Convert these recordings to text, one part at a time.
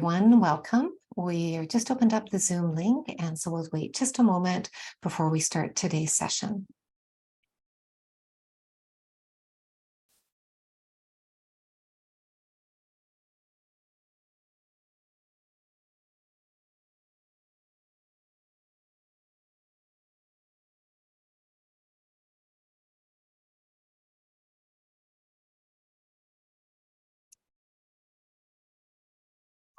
everyone, welcome. We are just opened up the Zoom link, and so we'll wait just a moment before we start today's session.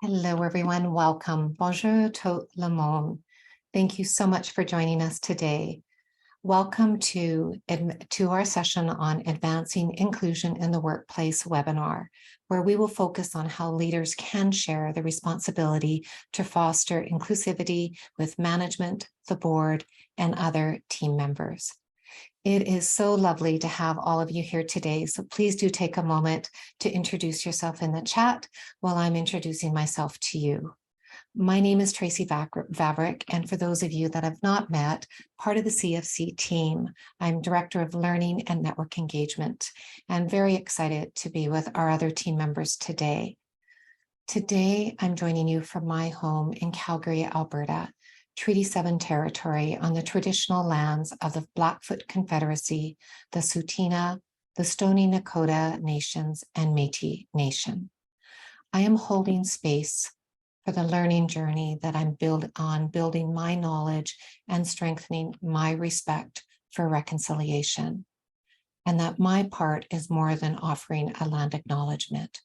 Hello, everyone. Welcome. Bonjour tout le monde. Thank you so much for joining us today. Welcome to our session on Advancing Inclusion in the Workplace webinar, where we will focus on how leaders can share the responsibility to foster inclusivity with management, the board, and other team members. It is so lovely to have all of you here today, so please do take a moment to introduce yourself in the chat while I'm introducing myself to you. My name is Tracy Vavrick, and for those of you that have not met, part of the CFC team, I'm Director of Learning and Network Engagement, and very excited to be with our other team members today. Today, I'm joining you from my home in Calgary, Alberta, Treaty 7 territory on the traditional lands of the Blackfoot Confederacy, the Tsuut'ina, the Stoney Nakoda Nations, and Métis Nation. I am holding space for the learning journey that I'm building my knowledge and strengthening my respect for reconciliation. And that my part is more than offering a land acknowledgement,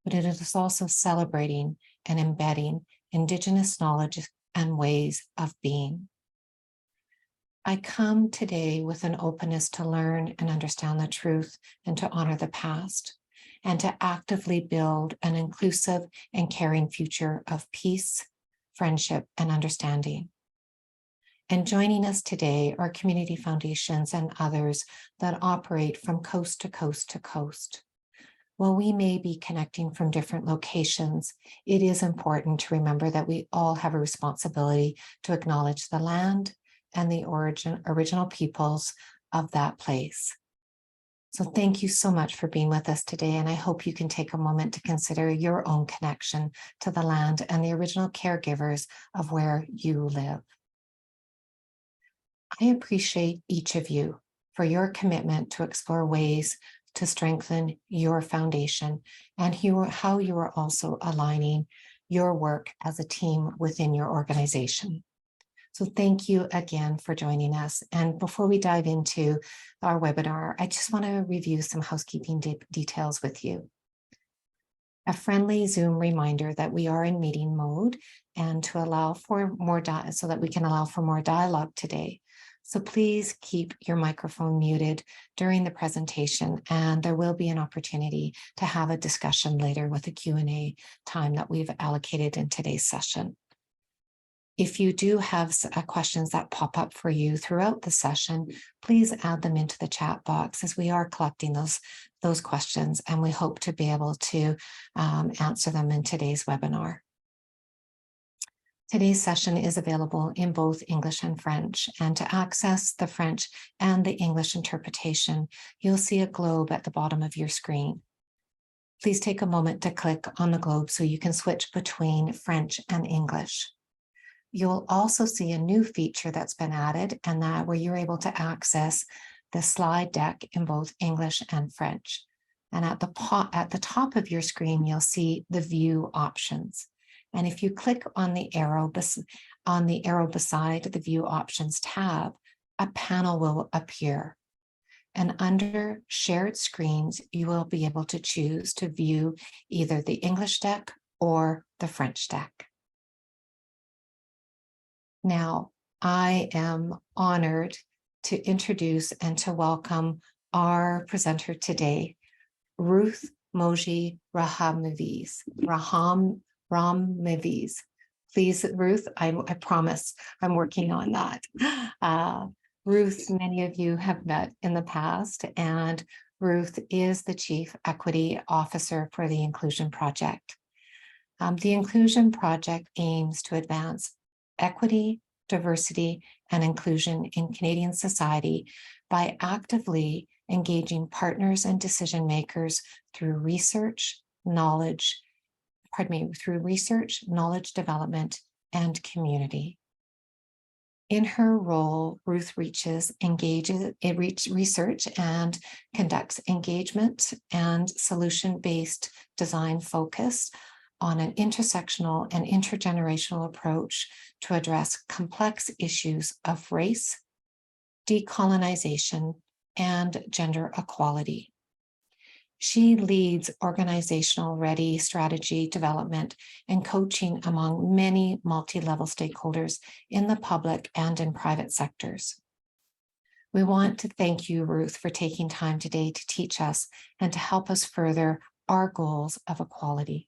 but it is also celebrating and embedding Indigenous knowledge and ways of being. I come today with an openness to learn and understand the truth and to honor the past, and to actively build an inclusive and caring future of peace, friendship, and understanding. And joining us today are community foundations and others that operate from coast to coast to coast. While we may be connecting from different locations, it is important to remember that we all have a responsibility to acknowledge the land and the original peoples of that place. So thank you so much for being with us today, and I hope you can take a moment to consider your own connection to the land and the original caregivers of where you live. I appreciate each of you for your commitment to explore ways to strengthen your foundation and how you are also aligning your work as a team within your organization. So thank you again for joining us. And before we dive into our webinar, I just want to review some housekeeping details with you. A friendly Zoom reminder that we are in meeting mode and to allow for more so that we can allow for more dialogue today. So please keep your microphone muted during the presentation, and there will be an opportunity to have a discussion later with a Q&A time that we've allocated in today's session. If you do have questions that pop up for you throughout the session, please add them into the chat box as we are collecting those questions, and we hope to be able to answer them in today's webinar. Today's session is available in both English and French, and to access the French and the English interpretation, you'll see a globe at the bottom of your screen. Please take a moment to click on the globe so you can switch between French and English. You'll also see a new feature that's been added, and that where you're able to access the slide deck in both English and French. And at the top of your screen, you'll see the view options. And if you click on the arrow beside the View Options tab, a panel will appear. And under Shared Screens, you will be able to choose to view either the English deck or the French deck. Now, I am honored to introduce and to welcome our presenter today, Ruth Mojeed Rammaviz. Please, Ruth, I promise I'm working on that. Ruth, many of you have met in the past, and Ruth is the Chief Equity Officer for the Inclusion Project. The Inclusion Project aims to advance equity, diversity, and inclusion in Canadian society by actively engaging partners and decision makers through research, knowledge, through research, knowledge development, and community. In her role, Ruth research and conducts engagement and solution-based design focused on an intersectional and intergenerational approach to address complex issues of race, decolonization, and gender equality. She leads organizational ready strategy development and coaching among many multi-level stakeholders in the public and in private sectors. We want to thank you, Ruth, for taking time today to teach us and to help us further our goals of equality.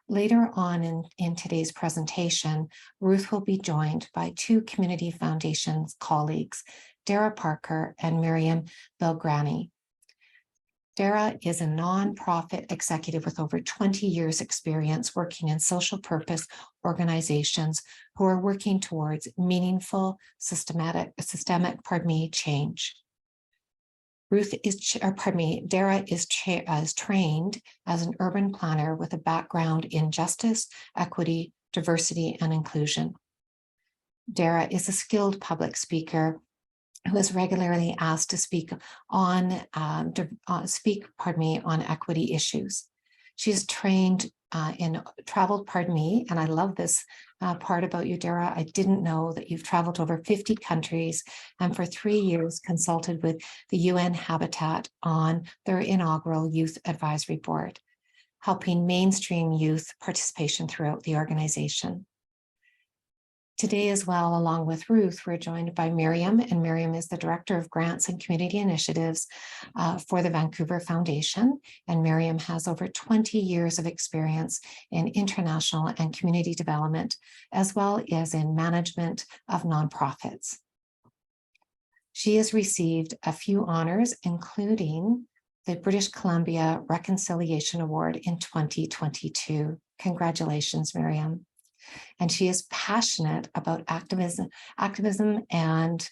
Later on in today's presentation, Ruth will be joined by two Community Foundations colleagues, Dara Parker and Miriam Belgrani. Dara is a nonprofit executive with over 20 years experience working in social purpose organizations who are working towards meaningful systemic change. Dara is trained as an urban planner with a background in justice, equity, diversity, and inclusion. Dara is a skilled public speaker who is regularly asked to speak on equity issues. She's trained traveled, and I love this part about you, Dara. I didn't know that you've traveled to over 50 countries and for 3 years consulted with the UN Habitat on their inaugural Youth Advisory Board, helping mainstream youth participation throughout the organization. Today as well, along with Ruth, we're joined by Miriam, and Miriam is the Director of Grants and Community Initiatives for the Vancouver Foundation. And Miriam has over 20 years of experience in international and community development, as well as in management of nonprofits. She has received a few honors, including the British Columbia Reconciliation Award in 2022. Congratulations, Miriam. And she is passionate about activism and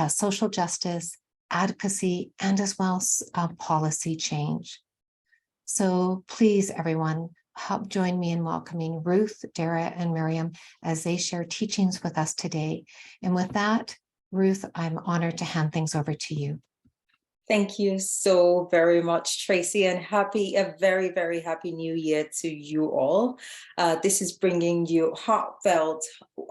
social justice, advocacy, and as well policy change. So please, everyone, help join me in welcoming Ruth, Dara, and Miriam as they share teachings with us today. And with that, Ruth, I'm honored to hand things over to you. Thank you so very much, Tracy, and a very, very happy new year to you all. This is bringing you heartfelt,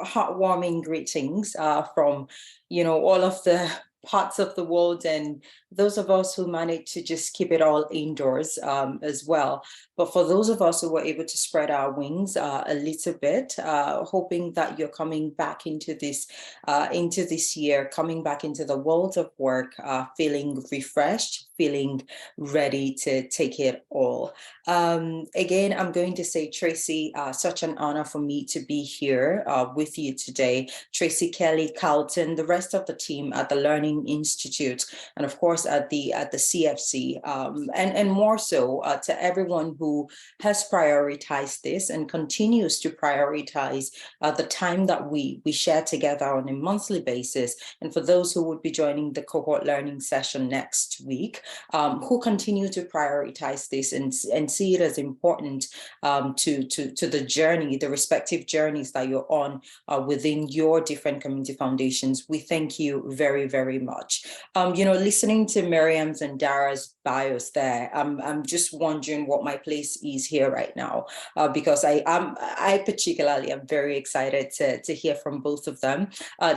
heartwarming greetings from, all of the parts of the world and those of us who managed to just keep it all indoors as well. But for those of us who were able to spread our wings a little bit, hoping that you're coming back into this year, coming back into the world of work, feeling refreshed, feeling ready to take it all. Again, I'm going to say, Tracy, such an honor for me to be here with you today. Tracy, Kelly, Carlton, the rest of the team at the Learning Institute, and of course at the CFC, and more so to everyone who has prioritized this and continues to prioritize the time that we share together on a monthly basis. And for those who would be joining the cohort learning session next week, who continue to prioritize this and see it as important to the journey, the respective journeys that you're on within your different community foundations. We thank you very, very much. Listening to Miriam's and Dara's bios there, I'm just wondering what my place is here right now, because I particularly am very excited to hear from both of them.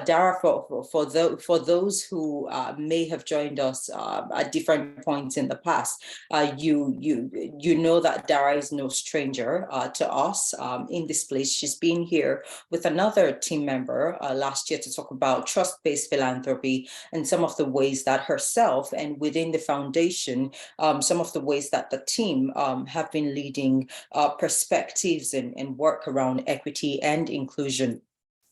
Dara, for those who may have joined us at different points in the past, you know that Dara is no stranger to us in this place. She's been here with another team member last year to talk about trust-based philanthropy and some of the ways that herself and within the foundation, some of the ways that the team have been leading perspectives and work around equity and inclusion.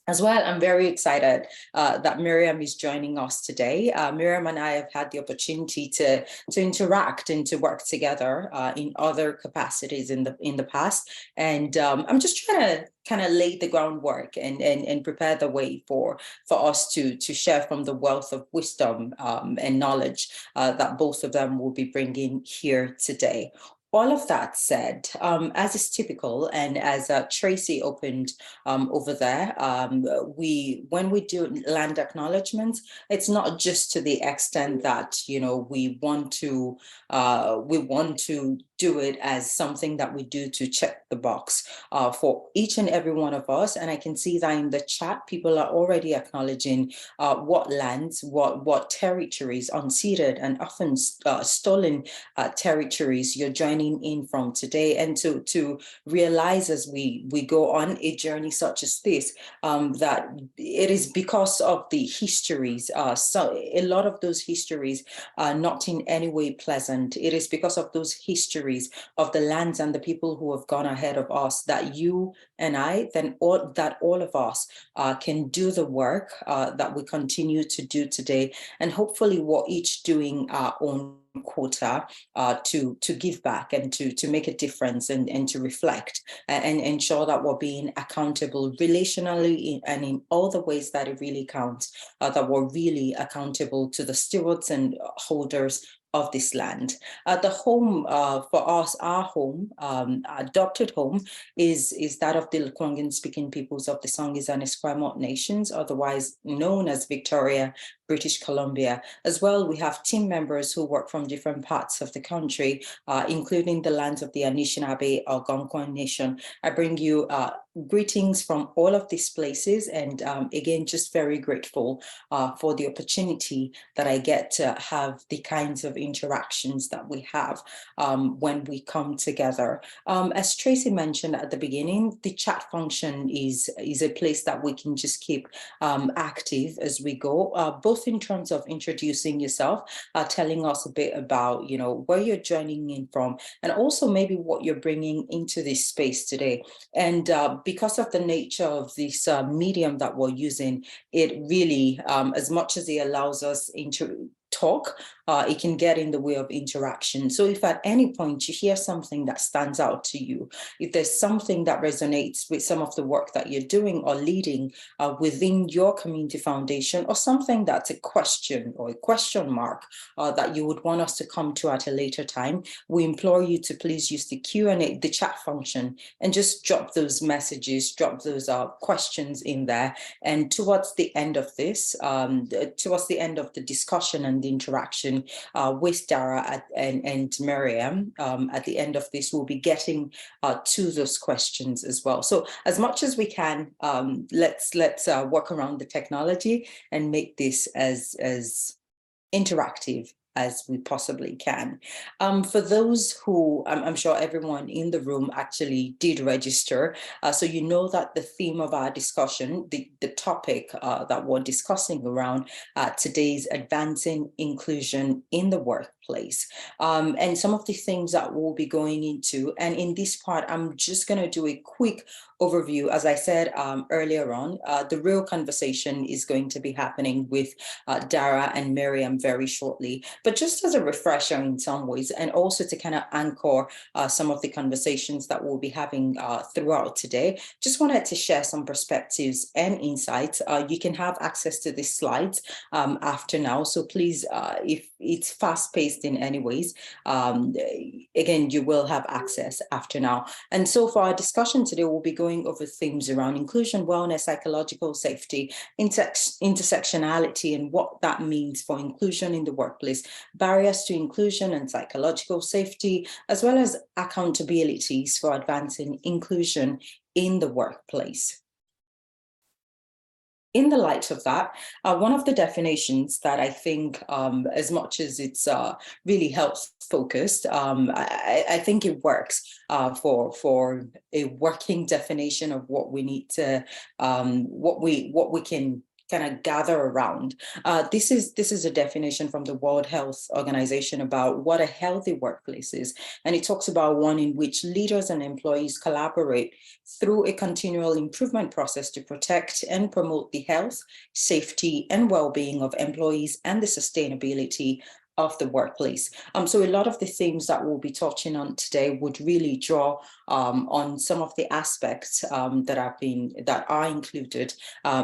As well, I'm very excited that Miriam is joining us today. Miriam and I have had the opportunity to interact and to work together in other capacities in the past, and I'm just trying to kind of lay the groundwork and prepare the way for us to share from the wealth of wisdom and knowledge that both of them will be bringing here today. all of that said, as is typical, and as Tracy opened over there, when we do land acknowledgements, it's not just to the extent that we want to do it as something that we do to check the box for each and every one of us. And I can see that in the chat, people are already acknowledging what lands, what territories, unceded and often stolen territories you're joining in from today, and to realize as we go on a journey such as this, that it is because of the histories. So a lot of those histories are not in any way pleasant. It is because of those histories of the lands and the people who have gone ahead of us that you and I, all of us can do the work that we continue to do today, and hopefully we're each doing our own quota to give back and to make a difference and to reflect and ensure that we're being accountable relationally and in all the ways that it really counts, that we're really accountable to the stewards and holders of this land. The home for us, our home, adopted home, is that of the Lekwungen speaking peoples of the Songhees and Esquimalt nations, otherwise known as Victoria, British Columbia. As well, we have team members who work from different parts of the country, including the lands of the Anishinaabe Algonquin Nation. I bring you greetings from all of these places, and again, just very grateful for the opportunity that I get to have the kinds of interactions that we have when we come together. As Tracy mentioned at the beginning, the chat function is a place that we can just keep active as we go, both in terms of introducing yourself, telling us a bit about where you're joining in from, and also maybe what you're bringing into this space today. And because of the nature of this medium that we're using, it really, as much as it allows us to talk, it can get in the way of interaction. So if at any point you hear something that stands out to you, if there's something that resonates with some of the work that you're doing or leading within your community foundation, or something that's a question or a question mark that you would want us to come to at a later time, we implore you to please use the Q&A, the chat function, and just drop those messages, drop those questions in there. And towards the end of this, towards the end of the discussion and the interaction with Dara and Miriam, at the end of this, we'll be getting to those questions as well. So as much as we can, let's work around the technology and make this as interactive as we possibly can. For those who, I'm sure everyone in the room actually did register, so you know that the theme of our discussion, the topic that we're discussing around today is advancing inclusion in the workplace. And some of the things that we'll be going into, and in this part, I'm just gonna do a quick overview. As I said earlier on, the real conversation is going to be happening with Dara and Miriam very shortly. But just as a refresher in some ways, and also to kind of anchor some of the conversations that we'll be having throughout today, just wanted to share some perspectives and insights. You can have access to these slides after now. So please, if it's fast-paced in any ways, again, you will have access after now. And so for our discussion today, we'll be going over themes around inclusion, wellness, psychological safety, intersectionality, and what that means for inclusion in the workplace, barriers to inclusion and psychological safety, as well as accountabilities for advancing inclusion in the workplace. In the light of that, one of the definitions that I think, as much as it's really health focused, I think it works for a working definition of what we need to, what we can kind of gather around. This is a definition from the World Health Organization about what a healthy workplace is. And it talks about one in which leaders and employees collaborate through a continual improvement process to protect and promote the health, safety, and well-being of employees and the sustainability of the workplace. So a lot of the themes that we'll be touching on today would really draw on some of the aspects that are included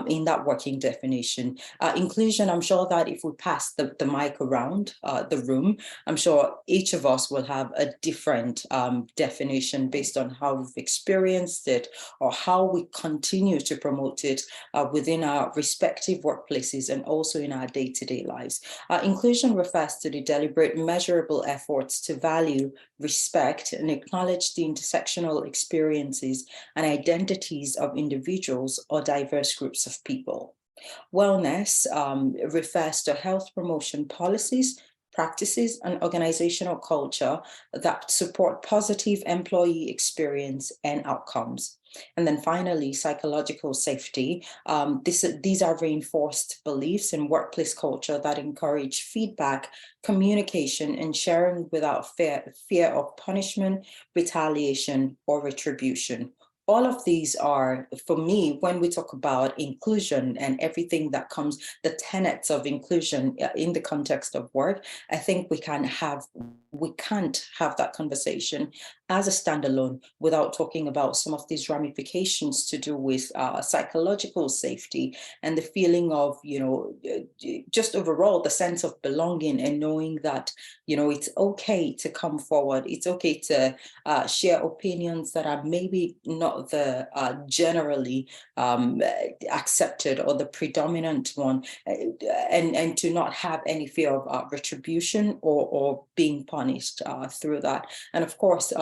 in that working definition. Inclusion, I'm sure that if we pass the mic around the room, I'm sure each of us will have a different definition based on how we've experienced it or how we continue to promote it within our respective workplaces and also in our day-to-day lives. Inclusion refers to the deliberate, measurable efforts to value, respect, and acknowledge the intersectional experiences and identities of individuals or diverse groups of people. Wellness refers to health promotion policies, practices, and organizational culture that support positive employee experience and outcomes. And then finally, psychological safety. These are reinforced beliefs in workplace culture that encourage feedback, communication, and sharing without fear of punishment, retaliation, or retribution. All of these are, for me, when we talk about inclusion and everything that comes, the tenets of inclusion in the context of work, I think we can't have that conversation as a standalone without talking about some of these ramifications to do with psychological safety and the feeling of, just overall the sense of belonging and knowing that, it's okay to come forward. It's okay to share opinions that are maybe not the generally accepted or the predominant one, and to not have any fear of retribution or being punished through that. And of course,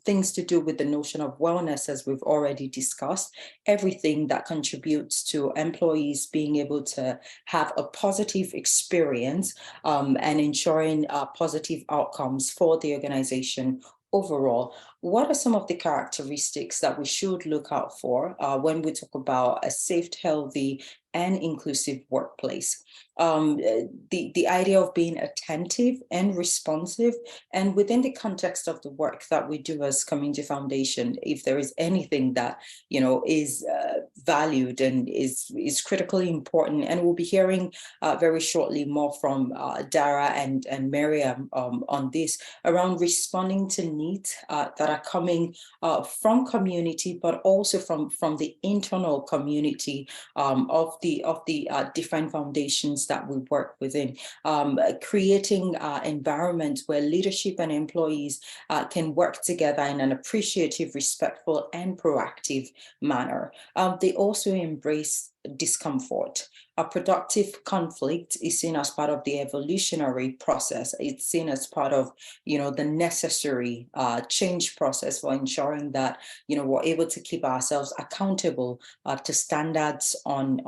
things to do with the notion of wellness, as we've already discussed, everything that contributes to employees being able to have a positive experience and ensuring positive outcomes for the organization overall. What are some of the characteristics that we should look out for when we talk about a safe, healthy, and inclusive workplace? The idea of being attentive and responsive, and within the context of the work that we do as Community Foundation, if there is anything that is valued and is critically important, and we'll be hearing very shortly more from Dara and Miriam on this, around responding to needs that are coming from community, but also from the internal community of the different foundations that we work within, creating environments where leadership and employees can work together in an appreciative, respectful, and proactive manner. They also embrace discomfort. A productive conflict is seen as part of the evolutionary process. It's seen as part of, the necessary change process for ensuring that, we're able to keep ourselves accountable to standards on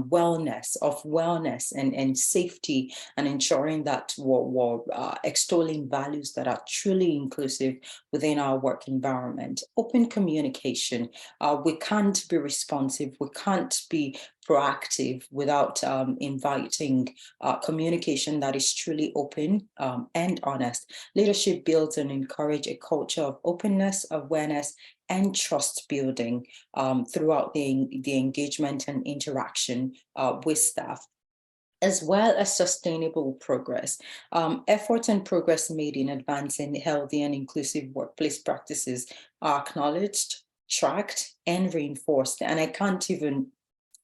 wellness and safety, and ensuring that we're extolling values that are truly inclusive within our work environment. Open communication. We can't be responsive. We can't be proactive without inviting communication that is truly open and honest. Leadership builds and encourages a culture of openness, awareness, and trust building throughout the engagement and interaction with staff, as well as sustainable progress. Efforts and progress made in advancing healthy and inclusive workplace practices are acknowledged, tracked, and reinforced. And I can't even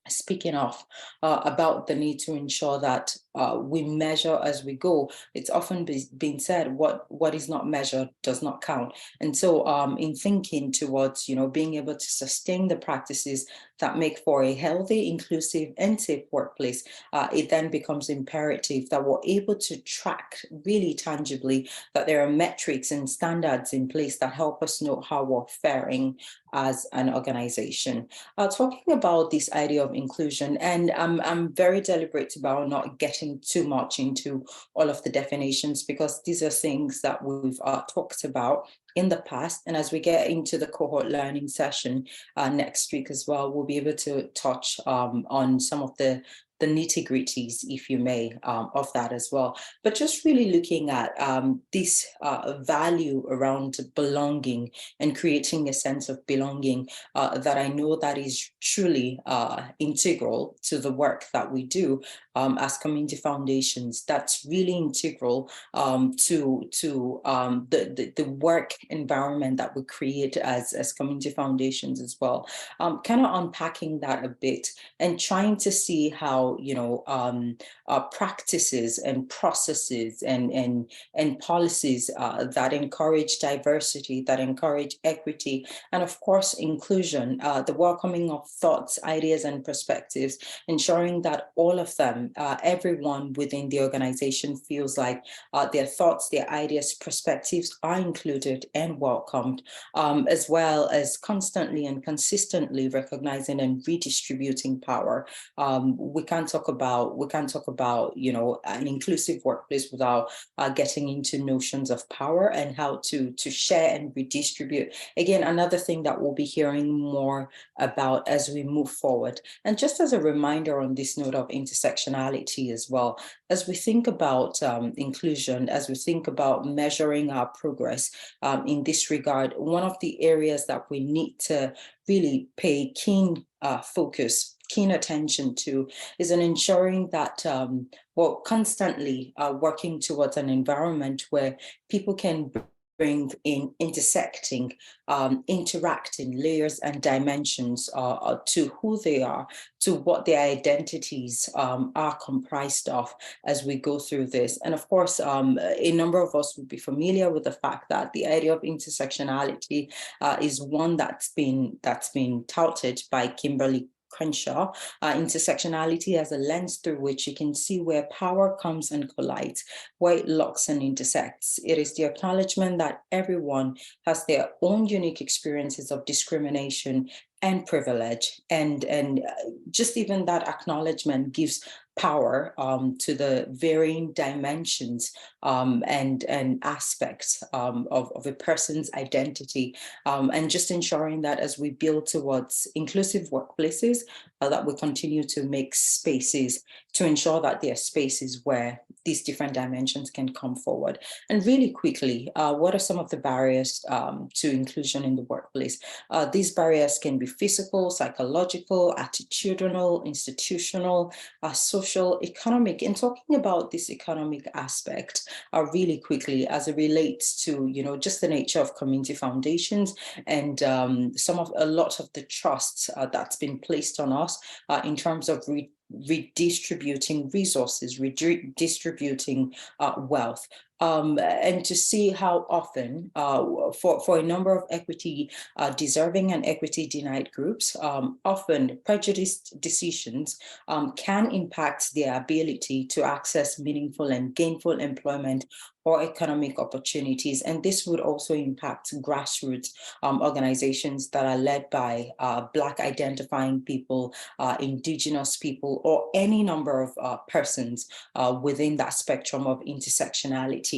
speak enough about the need to ensure that we measure as we go. It's often been said, what is not measured does not count. And so in thinking towards, being able to sustain the practices that make for a healthy, inclusive, and safe workplace, it then becomes imperative that we're able to track really tangibly, that there are metrics and standards in place that help us know how we're faring as an organization. Talking about this idea of inclusion, and I'm very deliberate about not getting too much into all of the definitions, because these are things that we've talked about in the past. And as we get into the cohort learning session next week as well, we'll be able to touch on some of the nitty-gritties, if you may, of that as well. But just really looking at this value around belonging and creating a sense of belonging that I know that is truly integral to the work that we do as community foundations. That's really integral to the work environment that we create as community foundations as well. Kind of unpacking that a bit and trying to see how, practices and processes and policies that encourage diversity, that encourage equity, and of course, inclusion, the welcoming of thoughts, ideas, and perspectives, ensuring that all of them, everyone within the organization feels like their thoughts, their ideas, perspectives are included and welcomed, as well as constantly and consistently recognizing and redistributing power. We can't talk about, an inclusive workplace without getting into notions of power and how to share and redistribute. Again, another thing that we'll be hearing more about as we move forward. And just as a reminder on this note of intersectionality as well, as we think about inclusion, as we think about measuring our progress in this regard, one of the areas that we need to really pay keen focus, keen attention to is in ensuring that we're constantly working towards an environment where people can bring in intersecting, interacting layers and dimensions to who they are, to what their identities are comprised of as we go through this. And of course, a number of us would be familiar with the fact that the idea of intersectionality is one that's been touted by Kimberly Crenshaw. Intersectionality as a lens through which you can see where power comes and collides, where it locks and intersects. It is the acknowledgement that everyone has their own unique experiences of discrimination and privilege, and just even that acknowledgement gives power to the varying dimensions and aspects of a person's identity, and just ensuring that as we build towards inclusive workplaces, that we continue to make spaces to ensure that there are spaces where these different dimensions can come forward. And really quickly, what are some of the barriers to inclusion in the workplace? These barriers can be physical, psychological, attitudinal, institutional, social, economic. And talking about this economic aspect really quickly as it relates to, just the nature of community foundations and a lot of the trust that's been placed on us in terms of redistributing resources, redistributing wealth. And to see how often, for a number of equity deserving and equity denied groups, often prejudiced decisions can impact their ability to access meaningful and gainful employment or economic opportunities. And this would also impact grassroots organizations that are led by Black identifying people, Indigenous people, or any number of persons within that spectrum of intersectionality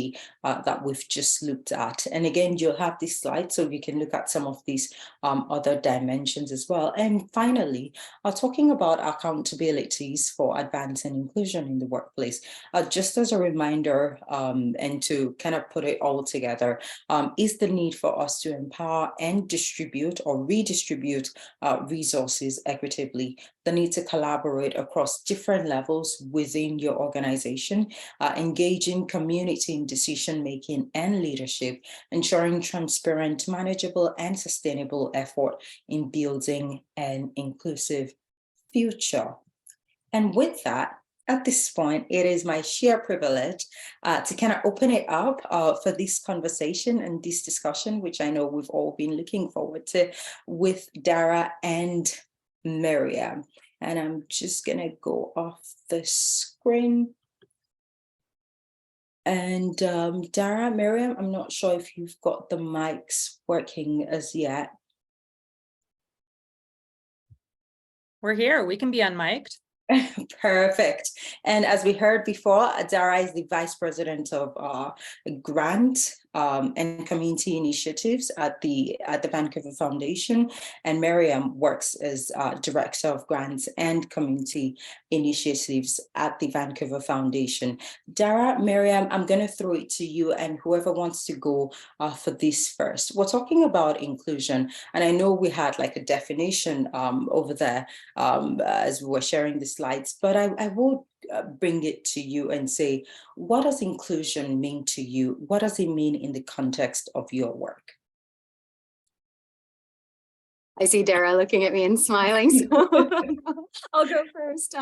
that we've just looked at. And again, you'll have this slide so you can look at some of these other dimensions as well. And finally, talking about accountabilities for advancing inclusion in the workplace, just as a reminder and to kind of put it all together, is the need for us to empower and distribute or redistribute resources equitably, the need to collaborate across different levels within your organization, engaging community in decision-making and leadership, ensuring transparent, manageable, and sustainable effort in building an inclusive future. And with that, at this point, it is my sheer privilege to kind of open it up for this conversation and this discussion, which I know we've all been looking forward to, with Dara and Miriam. And I'm just going to go off the screen. And Dara, Miriam, I'm not sure if you've got the mics working as yet. We're here. We can be unmiked. Perfect. And as we heard before, Dara is the Vice President of Grant and Community Initiatives at the Vancouver Foundation, and Miriam works as Director of Grants and Community Initiatives at the Vancouver Foundation. Dara, Miriam, I'm going to throw it to you and whoever wants to go for this first. We're talking about inclusion, and I know we had like a definition over there as we were sharing the slides, but I would bring it to you and say, what does inclusion mean to you? What does it mean in the context of your work? I see Dara looking at me and smiling, so I'll go first.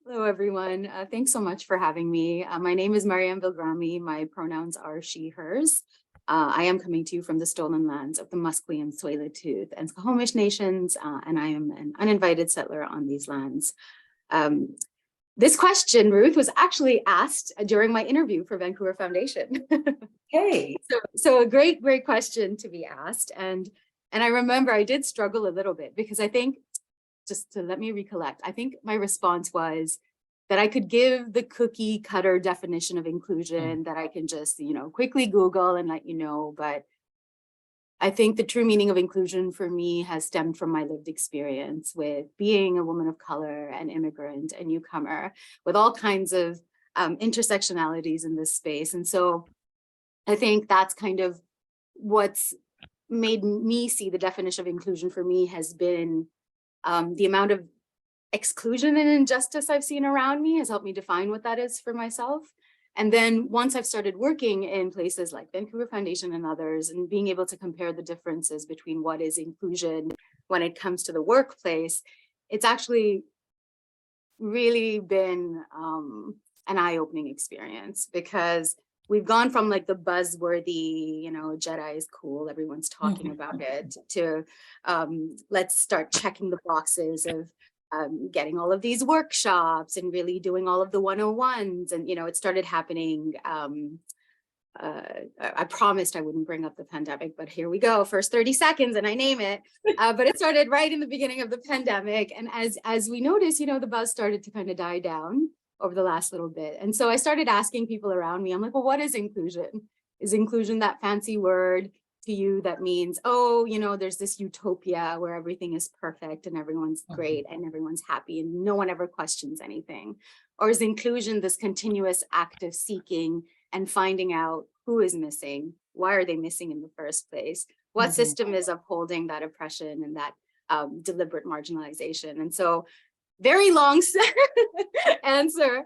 Hello, everyone. Thanks so much for having me. My name is Mariam Bilgrami. My pronouns are she, hers. I am coming to you from the stolen lands of the Musqueam, Tsleil-Waututh, and Squamish nations, and I am an uninvited settler on these lands. This question, Ruth, was actually asked during my interview for Vancouver Foundation. Hey. So a great question to be asked. And I remember I did struggle a little bit because I think, just to let me recollect, I think my response was that I could give the cookie cutter definition of inclusion that I can just, quickly Google and let you know. But I think the true meaning of inclusion for me has stemmed from my lived experience with being a woman of color, an immigrant, a newcomer, with all kinds of intersectionalities in this space. And so I think that's kind of what's made me see the definition of inclusion for me has been the amount of exclusion and injustice I've seen around me has helped me define what that is for myself. And then once I've started working in places like Vancouver Foundation and others, and being able to compare the differences between what is inclusion when it comes to the workplace, it's actually really been an eye-opening experience, because we've gone from like the buzzworthy, Jedi is cool, everyone's talking about it, to let's start checking the boxes of getting all of these workshops and really doing all of the 101s. And, it started happening. I promised I wouldn't bring up the pandemic, but here we go, first 30 seconds and I name it. But it started right in the beginning of the pandemic. And as we noticed, the buzz started to kind of die down over the last little bit. And so I started asking people around me, I'm like, well, what is inclusion? Is inclusion that fancy word to you that means, there's this utopia where everything is perfect and everyone's great and everyone's happy and no one ever questions anything? Or is inclusion this continuous act of seeking and finding out who is missing? Why are they missing in the first place? What system is upholding that oppression and that deliberate marginalization? And so very long answer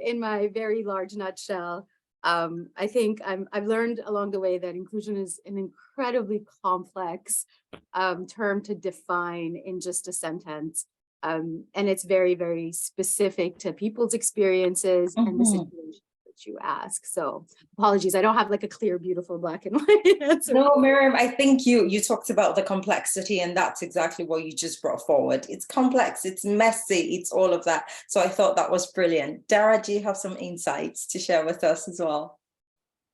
in my very large nutshell. I think I've learned along the way that inclusion is an incredibly complex term to define in just a sentence. And it's very, very specific to people's experiences and the situation that you ask. So apologies, I don't have like a clear, beautiful black and white answer. No, Miriam, I think you talked about the complexity, and that's exactly what you just brought forward. It's complex, it's messy, it's all of that. So I thought that was brilliant. Dara, do you have some insights to share with us as well?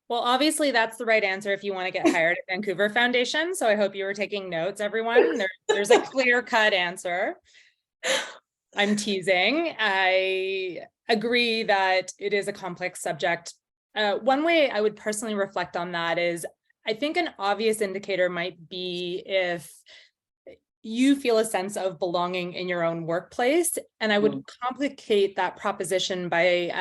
Well, obviously that's the right answer if you want to get hired at Vancouver Foundation. So I hope you were taking notes, everyone. There's a clear-cut answer. I'm teasing. I agree that it is a complex subject. One way I would personally reflect on that is, I think an obvious indicator might be if you feel a sense of belonging in your own workplace. And I would complicate that proposition by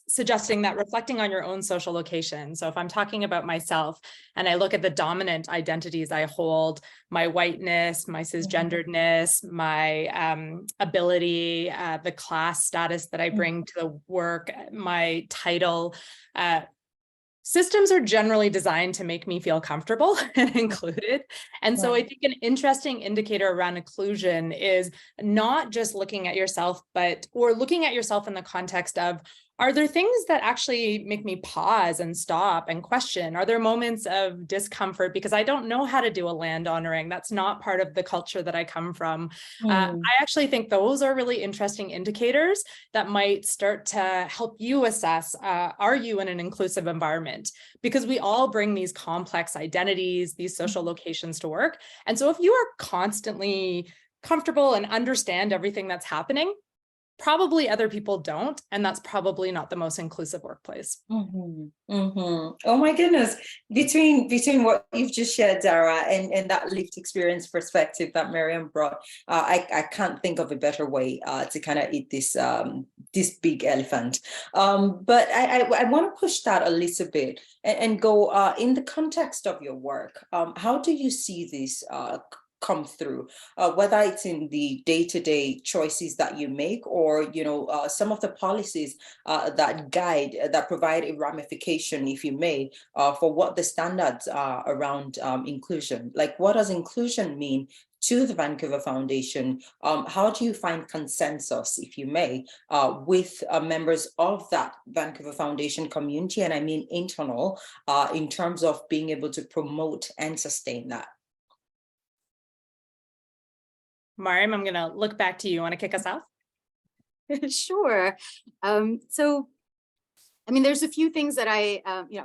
suggesting that reflecting on your own social location. So if I'm talking about myself and I look at the dominant identities I hold, my whiteness, my cisgenderedness, my ability, the class status that I bring to the work, my title, systems are generally designed to make me feel comfortable and included. And so I think an interesting indicator around inclusion is not just looking at yourself, or looking at yourself in the context of, are there things that actually make me pause and stop and question? Are there moments of discomfort because I don't know how to do a land honoring? That's not part of the culture that I come from. I actually think those are really interesting indicators that might start to help you assess, are you in an inclusive environment? Because we all bring these complex identities, these social locations to work. And so if you are constantly comfortable and understand everything that's happening, probably other people don't, and that's probably not the most inclusive workplace. Oh my goodness, between what you've just shared, Dara, and that lived experience perspective that Miriam brought, I can't think of a better way to kind of eat this this big elephant. But I want to push that a little bit and go in the context of your work. How do you see this come through, whether it's in the day-to-day choices that you make, or some of the policies that provide a ramification, if you may, for what the standards are around inclusion. Like, what does inclusion mean to the Vancouver Foundation? How do you find consensus, if you may, with members of that Vancouver Foundation community, and I mean internal, in terms of being able to promote and sustain that? Mariam, I'm going to look back to you. You want to kick us off? Sure. So, I mean, there's a few things that I,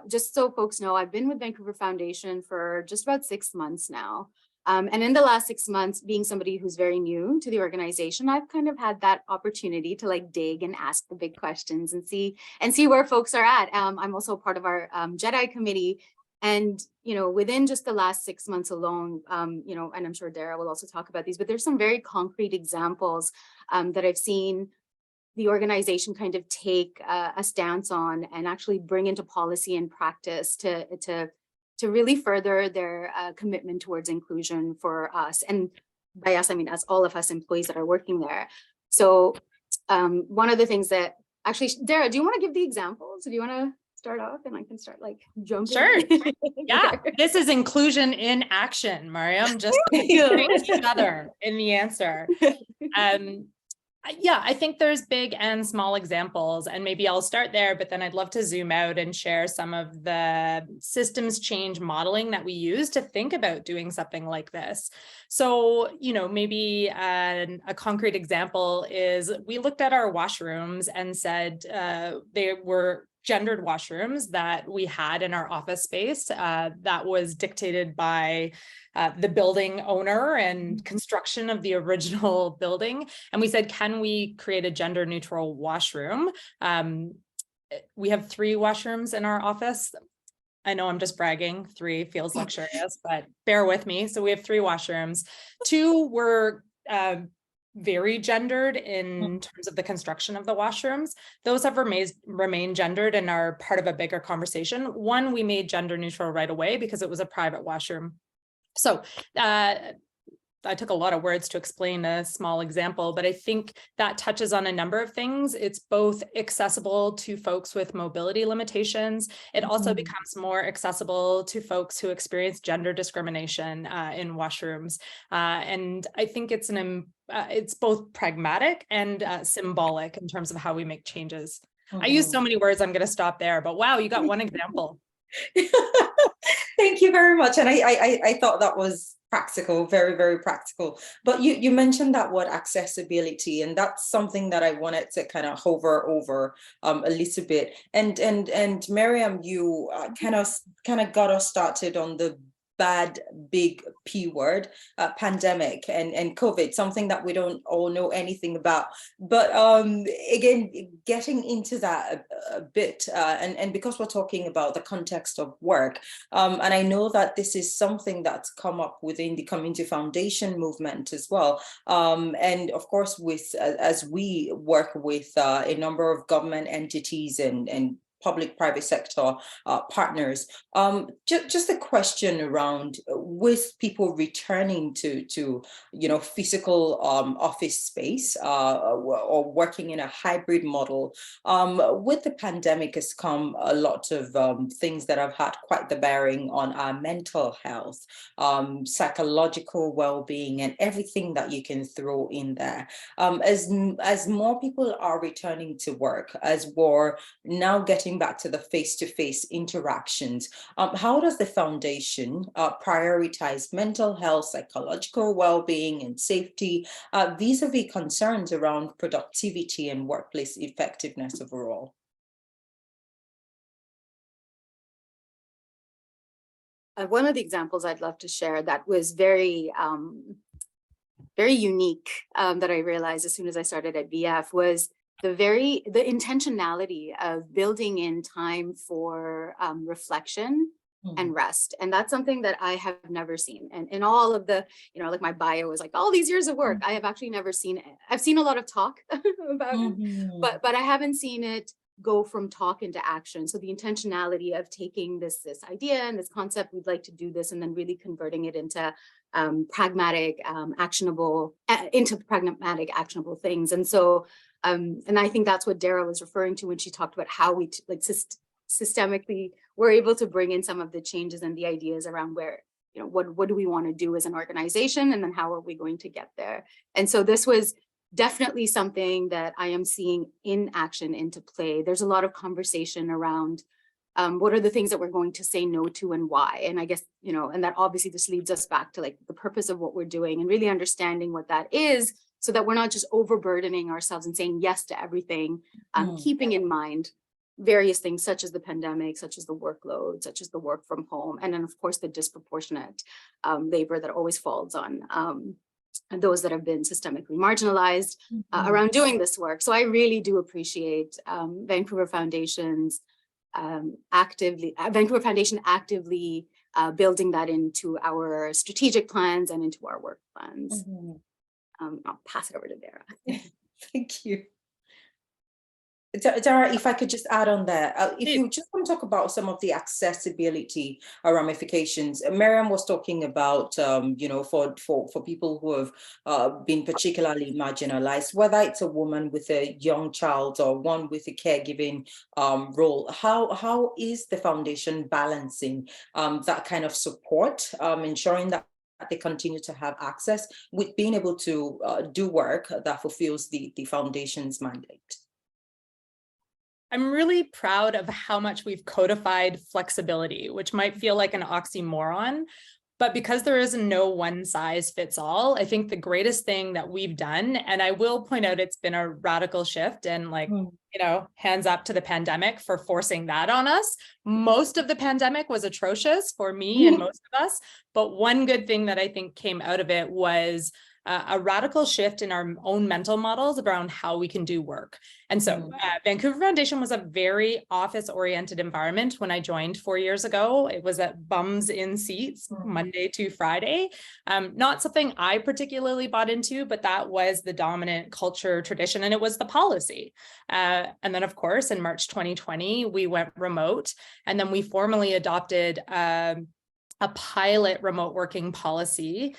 just so folks know, I've been with Vancouver Foundation for just about 6 months now. And in the last 6 months, being somebody who's very new to the organization, I've kind of had that opportunity to like dig and ask the big questions and see where folks are at. I'm also part of our JEDI committee. And, within just the last 6 months alone, and I'm sure Dara will also talk about these, but there's some very concrete examples that I've seen the organization kind of take a stance on and actually bring into policy and practice to really further their commitment towards inclusion for us. And by us, I mean as all of us employees that are working there. So one of the things that actually, Dara, do you want to give the examples? Do you want to start off and I can start like jumping? Sure. Yeah, this is inclusion in action, Mariam, just each other in the answer. Yeah, I think there's big and small examples, and maybe I'll start there, but then I'd love to zoom out and share some of the systems change modeling that we use to think about doing something like this. So, maybe a concrete example is we looked at our washrooms and said they were gendered washrooms that we had in our office space that was dictated by the building owner and construction of the original building. And we said, can we create a gender neutral washroom? We have 3 washrooms in our office. I know I'm just bragging, 3 feels luxurious, but bear with me. So we have 3 washrooms. 2 were very gendered in terms of the construction of the washrooms. Those have remained gendered and are part of a bigger conversation. 1 we made gender neutral right away because it was a private washroom. So I took a lot of words to explain a small example, but I think that touches on a number of things. It's both accessible to folks with mobility limitations. It also becomes more accessible to folks who experience gender discrimination in washrooms. And I think it's both pragmatic and symbolic in terms of how we make changes. I use so many words, I'm going to stop there, but wow, you got one example. Thank you very much. And I thought that was practical, very, very practical. But you mentioned that word accessibility, and that's something that I wanted to kind of hover over a little bit. And Mariam, you kind of got us started on the bad big P word, pandemic and COVID, something that we don't all know anything about. But again, getting into that a bit, and because we're talking about the context of work, and I know that this is something that's come up within the Community Foundation movement as well. And of course, as we work with a number of government entities and public-private sector partners. Just a question around with people returning to physical office space or working in a hybrid model. With the pandemic has come a lot of things that have had quite the bearing on our mental health, psychological well-being, and everything that you can throw in there. As more people are returning to work, as we're now getting back to the face-to-face interactions, how does the foundation prioritize mental health, psychological well-being, and safety vis-a-vis concerns around productivity and workplace effectiveness overall? One of the examples I'd love to share that was very unique that I realized as soon as I started at VF was the intentionality of building in time for reflection and rest. And that's something that I have never seen. And in all of the, like my bio is like all these years of work, I have actually never seen it. I've seen a lot of talk about it, but I haven't seen it go from talk into action. So the intentionality of taking this idea and this concept, we'd like to do this, and then really converting it into pragmatic, actionable, into pragmatic, actionable things. And so, and I think that's what Dara was referring to when she talked about how we systemically we're able to bring in some of the changes and the ideas around where, you know, what do we want to do as an organization, and then how are we going to get there? And so this was definitely something that I am seeing in action, into play. There's a lot of conversation around what are the things that we're going to say no to and why. And I guess, you know, and that obviously just leads us back to like the purpose of what we're doing and really understanding what that is, so that we're not just overburdening ourselves and saying yes to everything, keeping in mind various things such as the pandemic, such as the workload, such as the work from home, and then of course the disproportionate labor that always falls on those that have been systemically marginalized around doing this work. So I really do appreciate Vancouver Foundation's Vancouver Foundation actively building that into our strategic plans and into our work plans. I'll pass it over to Dara. Thank you. Dara, if I could just add on there, if you just want to talk about some of the accessibility ramifications, Miriam was talking about, you know, for people who have been particularly marginalized, whether it's a woman with a young child or one with a caregiving role, how is the foundation balancing that kind of support, ensuring that they continue to have access with being able to do work that fulfills the foundation's mandate? I'm really proud of how much we've codified flexibility, which might feel like an oxymoron, but because there is no one size fits all, I think the greatest thing that we've done, and I will point out it's been a radical shift, and like, you know, hands up to the pandemic for forcing that on us. Most of the pandemic was atrocious for me and most of us, but one good thing that I think came out of it was a radical shift in our own mental models around how we can do work. And so Vancouver Foundation was a very office-oriented environment when I joined 4 years ago. It was at bums in seats, Monday to Friday. Not something I particularly bought into, but that was the dominant culture tradition, and it was the policy. And then, of course, in March 2020, we went remote, and then we formally adopted a pilot remote working policy,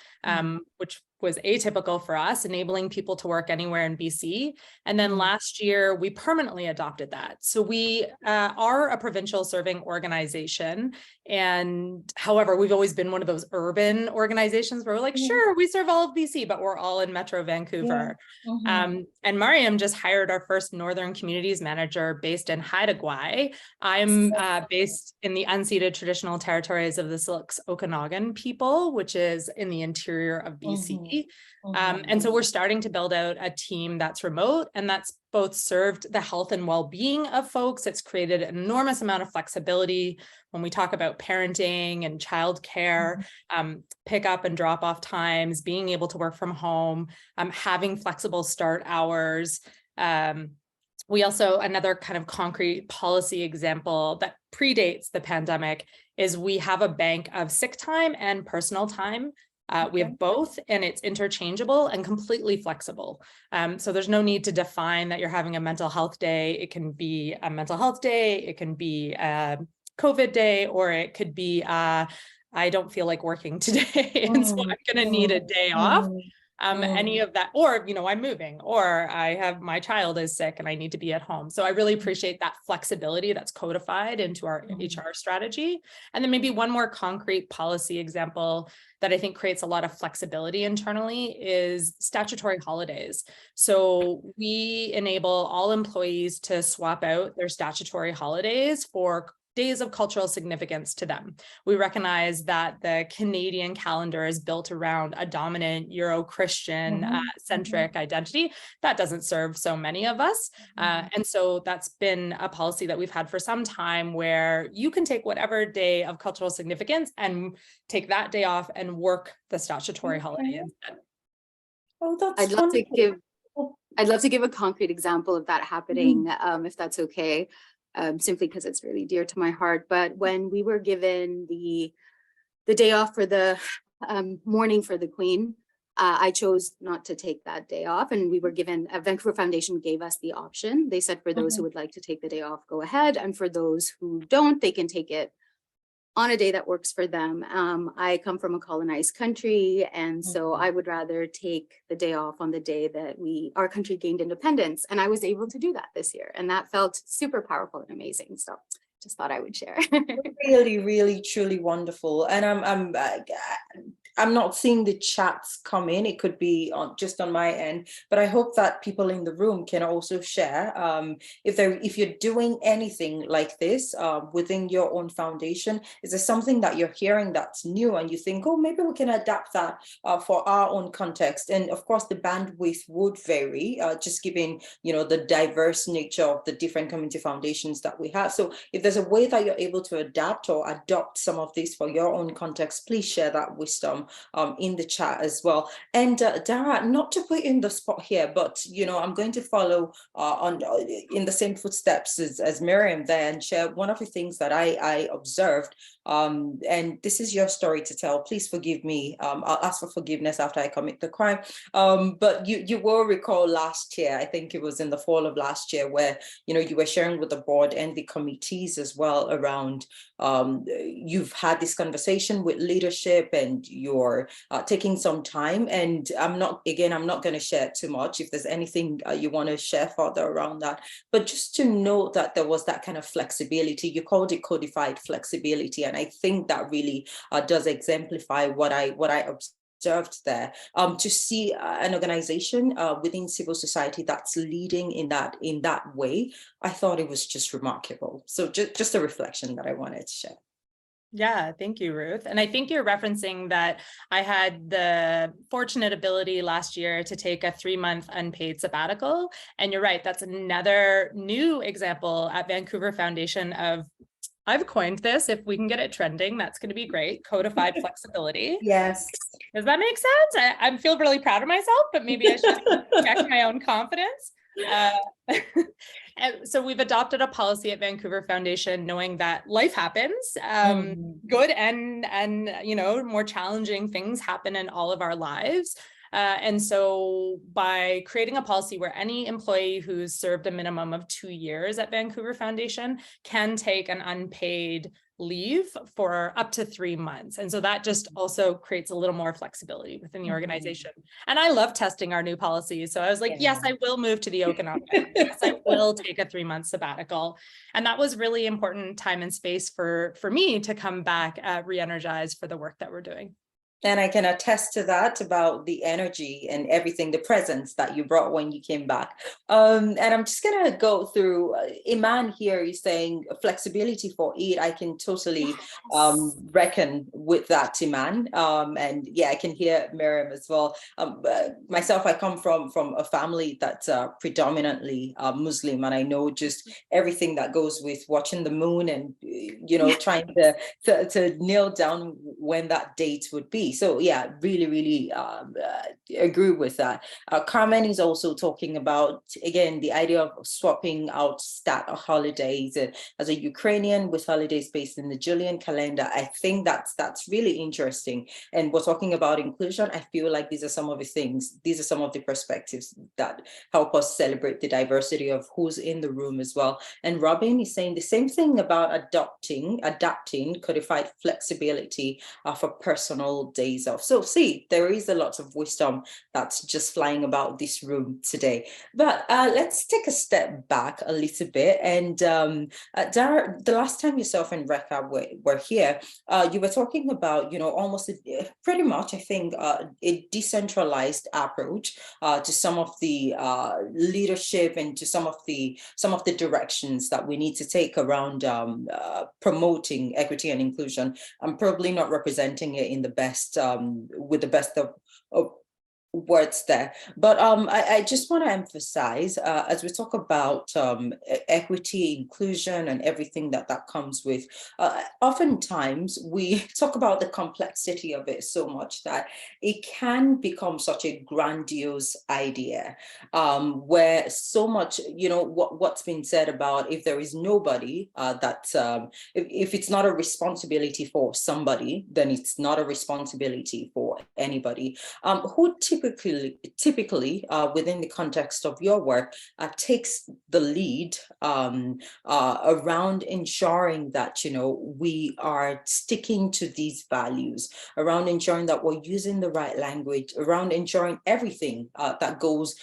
which was atypical for us, enabling people to work anywhere in BC. And then last year, we permanently adopted that. So we are a provincial serving organization. And however, we've always been one of those urban organizations where we're like, sure, we serve all of BC, but we're all in Metro Vancouver. And Mariam just hired our first Northern Communities Manager based in Haida Gwaii. I'm based in the unceded traditional territories of the Syilx Okanagan people, which is in the interior of BC. And so we're starting to build out a team that's remote, and that's both served the health and well-being of folks. It's created an enormous amount of flexibility when we talk about parenting and childcare, pick up and drop off times, being able to work from home, having flexible start hours. We also, another kind of concrete policy example that predates the pandemic is we have a bank of sick time and personal time. We have both, and it's interchangeable and completely flexible. So there's no need to define that you're having a mental health day. It can be a mental health day, it can be a COVID day, or it could be, I don't feel like working today, and so I'm going to need a day off. Any of that, or, you know, I'm moving, or I have my child is sick and I need to be at home. So I really appreciate that flexibility that's codified into our HR strategy. And then maybe one more concrete policy example that I think creates a lot of flexibility internally is statutory holidays. So we enable all employees to swap out their statutory holidays for days of cultural significance to them. We recognize that the Canadian calendar is built around a dominant Euro-Christian centric identity that doesn't serve so many of us. And so that's been a policy that we've had for some time, where you can take whatever day of cultural significance and take that day off and work the statutory holiday instead. Oh, that's I'd love to give a concrete example of that happening, if that's okay. Simply because it's really dear to my heart. But when we were given the day off for the mourning for the Queen, I chose not to take that day off, and we were given, Vancouver Foundation gave us the option. They said for those who would like to take the day off, go ahead, and for those who don't, they can take it on a day that works for them. I come from a colonized country, and so I would rather take the day off on the day that our country gained independence. And I was able to do that this year. And that felt super powerful and amazing. So just thought I would share. Really, really, truly wonderful. And I'm not seeing the chats come in. It could be just on my end, but I hope that people in the room can also share. If you're doing anything like this within your own foundation, is there something that you're hearing that's new and you think, oh, maybe we can adapt that for our own context? And of course, the bandwidth would vary, just given the diverse nature of the different community foundations that we have. So if there's a way that you're able to adapt or adopt some of this for your own context, please share that wisdom in the chat as well. And Dara, not to put you in the spot here, but I'm going to follow in the same footsteps as Miriam there and share one of the things that I observed. And this is your story to tell. Please forgive me. I'll ask for forgiveness after I commit the crime. But you will recall last year, I think it was in the fall of last year, where you were sharing with the board and the committees as well around you've had this conversation with leadership and you're taking some time. And I'm not going to share too much. If there's anything you want to share further around that, but just to know that there was that kind of flexibility. You called it codified flexibility, and I think that really does exemplify what I observed there. To see an organization within civil society that's leading in that way, I thought it was just remarkable. So just a reflection that I wanted to share. Yeah, thank you, Ruth. And I think you're referencing that I had the fortunate ability last year to take a 3-month unpaid sabbatical. And you're right, that's another new example at Vancouver Foundation of, I've coined this, if we can get it trending, that's going to be great, codified flexibility. Yes. Does that make sense? I feel really proud of myself, but maybe I should check my own confidence. And so we've adopted a policy at Vancouver Foundation, knowing that life happens, good and more challenging things happen in all of our lives. And so by creating a policy where any employee who's served a minimum of 2 years at Vancouver Foundation can take an unpaid leave for up to 3 months. And so that just also creates a little more flexibility within the organization. And I love testing our new policies. So I was like, yes, I will move to the Okanagan. Yes, I will take a 3-month sabbatical. And that was really important time and space for me to come back re-energized for the work that we're doing. And I can attest to that about the energy and everything, the presence that you brought when you came back. And I'm just going to go through Iman here. You're saying flexibility for it. I can totally reckon with that, Iman. And yeah, I can hear Miriam as well. Myself, I come from a family that's predominantly Muslim, and I know just everything that goes with watching the moon and trying to nail down when that date would be. So yeah, really agree with that. Carmen is also talking about, again, the idea of swapping out stat holidays. As a Ukrainian with holidays based in the Julian calendar, I think that's really interesting. And we're talking about inclusion. I feel like these are some of the perspectives that help us celebrate the diversity of who's in the room as well. And Robin is saying the same thing about adapting codified flexibility for personal days off. So see, there is a lot of wisdom that's just flying about this room today. But let's take a step back a little bit. And Dara, the last time yourself and Rekha were here, you were talking about, almost pretty much, I think, a decentralized approach to some of the leadership and to some of the directions that we need to take around promoting equity and inclusion. I'm probably not representing it in the best with the best of words there, but I just want to emphasize as we talk about equity, inclusion, and everything that comes with, oftentimes we talk about the complexity of it so much that it can become such a grandiose idea, where so much, what's been said about if there is nobody if it's not a responsibility for somebody, then it's not a responsibility for anybody. Who typically within the context of your work, takes the lead around ensuring that, you know, we are sticking to these values, around ensuring that we're using the right language, around ensuring everything that goes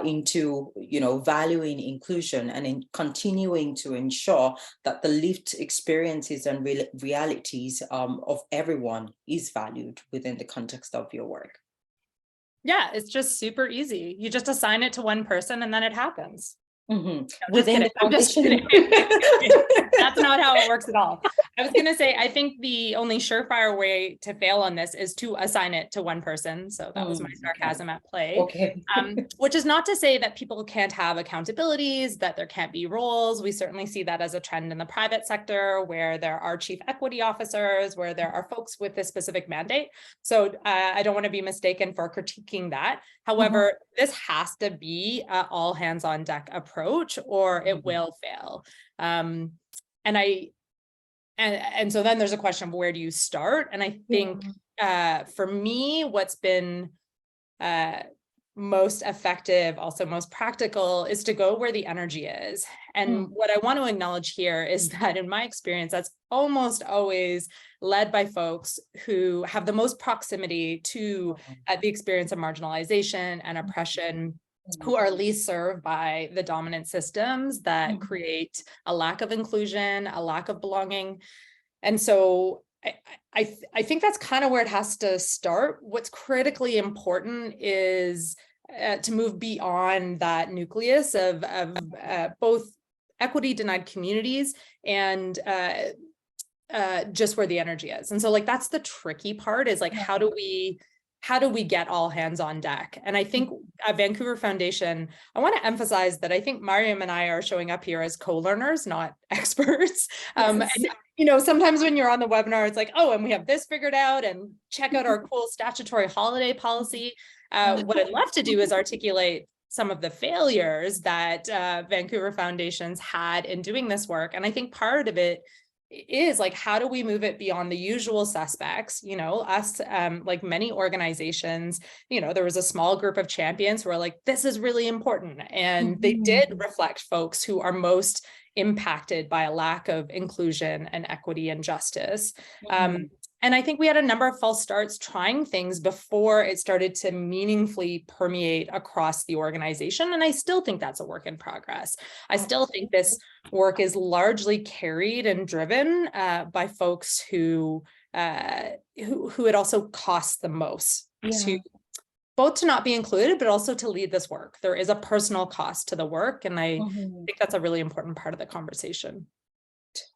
into, you know, valuing inclusion and in continuing to ensure that the lived experiences and realities of everyone is valued within the context of your work. Yeah, it's just super easy. You just assign it to one person and then it happens. Mm-hmm. Within the foundation. That's not how it works at all. I was going to say, I think the only surefire way to fail on this is to assign it to one person. So that was my sarcasm at play. Okay. Which is not to say that people can't have accountabilities, that there can't be roles. We certainly see that as a trend in the private sector, where there are chief equity officers, where there are folks with a specific mandate. So I don't want to be mistaken for critiquing that. However, this has to be an all hands on deck approach, or it will fail. And so then there's a question of where do you start? And I think for me, what's been most effective, also most practical, is to go where the energy is. And what I want to acknowledge here is that in my experience, that's almost always led by folks who have the most proximity to the experience of marginalization and oppression, who are least served by the dominant systems that create a lack of inclusion, a lack of belonging. And so I think that's kind of where it has to start. What's critically important is to move beyond that nucleus of both equity denied communities and just where the energy is. And so like, that's the tricky part, is like, how do we get all hands on deck? And I think at Vancouver Foundation, I want to emphasize that I think Mariam and I are showing up here as co-learners, not experts. And, you know, sometimes when you're on the webinar, it's like, oh, and we have this figured out, and check out our cool statutory holiday policy. What I'd love to do is articulate some of the failures that Vancouver Foundations had in doing this work. And I think part of it is like, how do we move it beyond the usual suspects? You know, us, like many organizations, you know, there was a small group of champions who are like, this is really important. And they did reflect folks who are most impacted by a lack of inclusion and equity and justice. And I think we had a number of false starts trying things before it started to meaningfully permeate across the organization. And I still think that's a work in progress. I still think this work is largely carried and driven by folks who it also costs the most to both to not be included, but also to lead this work. There is a personal cost to the work. And I think that's a really important part of the conversation.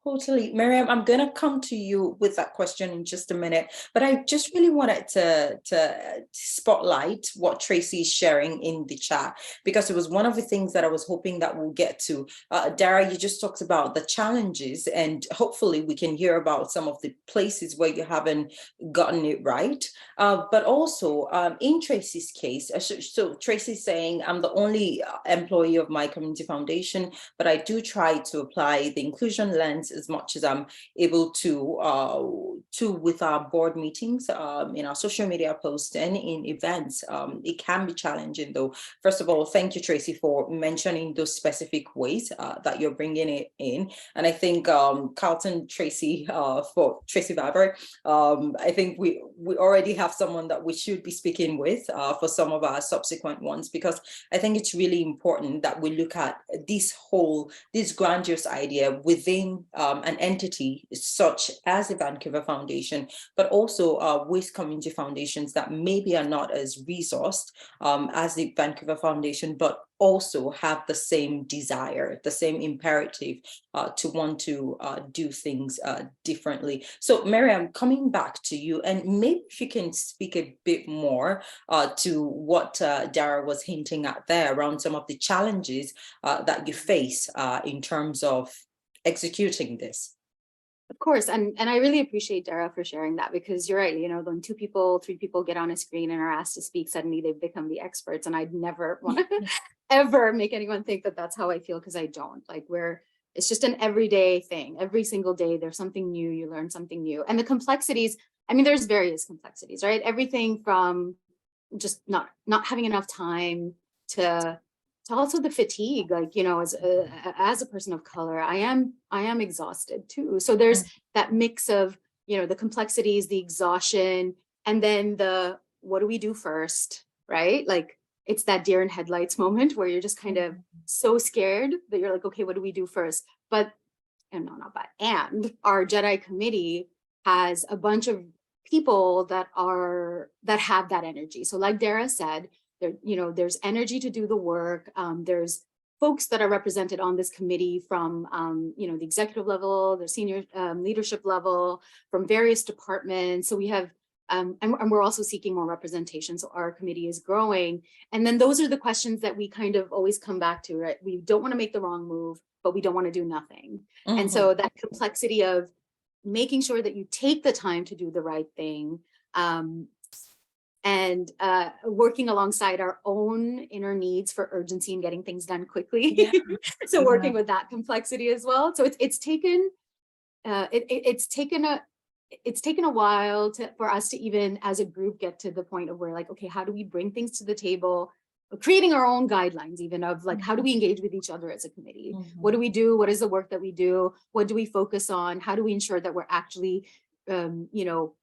Totally. Mariam, I'm going to come to you with that question in just a minute, but I just really wanted to spotlight what Tracy is sharing in the chat, because it was one of the things that I was hoping that we'll get to. Dara, you just talked about the challenges, and hopefully we can hear about some of the places where you haven't gotten it right. But also in Tracy's case, so Tracy's saying, I'm the only employee of my community foundation, but I do try to apply the inclusion lens as much as I'm able to with our board meetings, in our social media posts and in events. It can be challenging though. First of all, thank you, Tracy, for mentioning those specific ways that you're bringing it in. And I think Carlton, Tracy, for Tracy Barber, I think we already have someone that we should be speaking with for some of our subsequent ones, because I think it's really important that we look at this grandiose idea within an entity such as the Vancouver Foundation, but also with community foundations that maybe are not as resourced as the Vancouver Foundation, but also have the same desire, the same imperative to want to do things differently. So Mariam, coming back to you, and maybe if you can speak a bit more to what Dara was hinting at there around some of the challenges that you face in terms of executing this. Of course, and I really appreciate Dara for sharing that, because you're right, you know, when 2 people, 3 people get on a screen and are asked to speak, suddenly they've become the experts, and I'd never want to ever make anyone think that that's how I feel, because I don't. Like, it's just an everyday thing. Every single day there's something new, you learn something new. And the complexities, I mean, there's various complexities, right? Everything from just not having enough time to also the fatigue, like, you know, as a person of color, I am exhausted too. So there's that mix of, you know, the complexities, the exhaustion, and then the what do we do first, right? Like it's that deer in headlights moment where you're just kind of so scared that you're like, okay, what do we do first? But and no, not but and our Jedi committee has a bunch of people that have that energy. So like Dara said, there, you know, there's energy to do the work. There's folks that are represented on this committee from, you know, the executive level, the senior leadership level, from various departments. So we have, and we're also seeking more representation. So our committee is growing. And then those are the questions that we kind of always come back to, right? We don't want to make the wrong move, but we don't want to do nothing. And so that complexity of making sure that you take the time to do the right thing, and working alongside our own inner needs for urgency and getting things done quickly. Yeah. So working with that complexity as well. So it's taken a while for us to even as a group get to the point of where like, okay, how do we bring things to the table, creating our own guidelines even of like, how do we engage with each other as a committee? What do we do? What is the work that we do? What do we focus on? How do we ensure that we're actually, you know,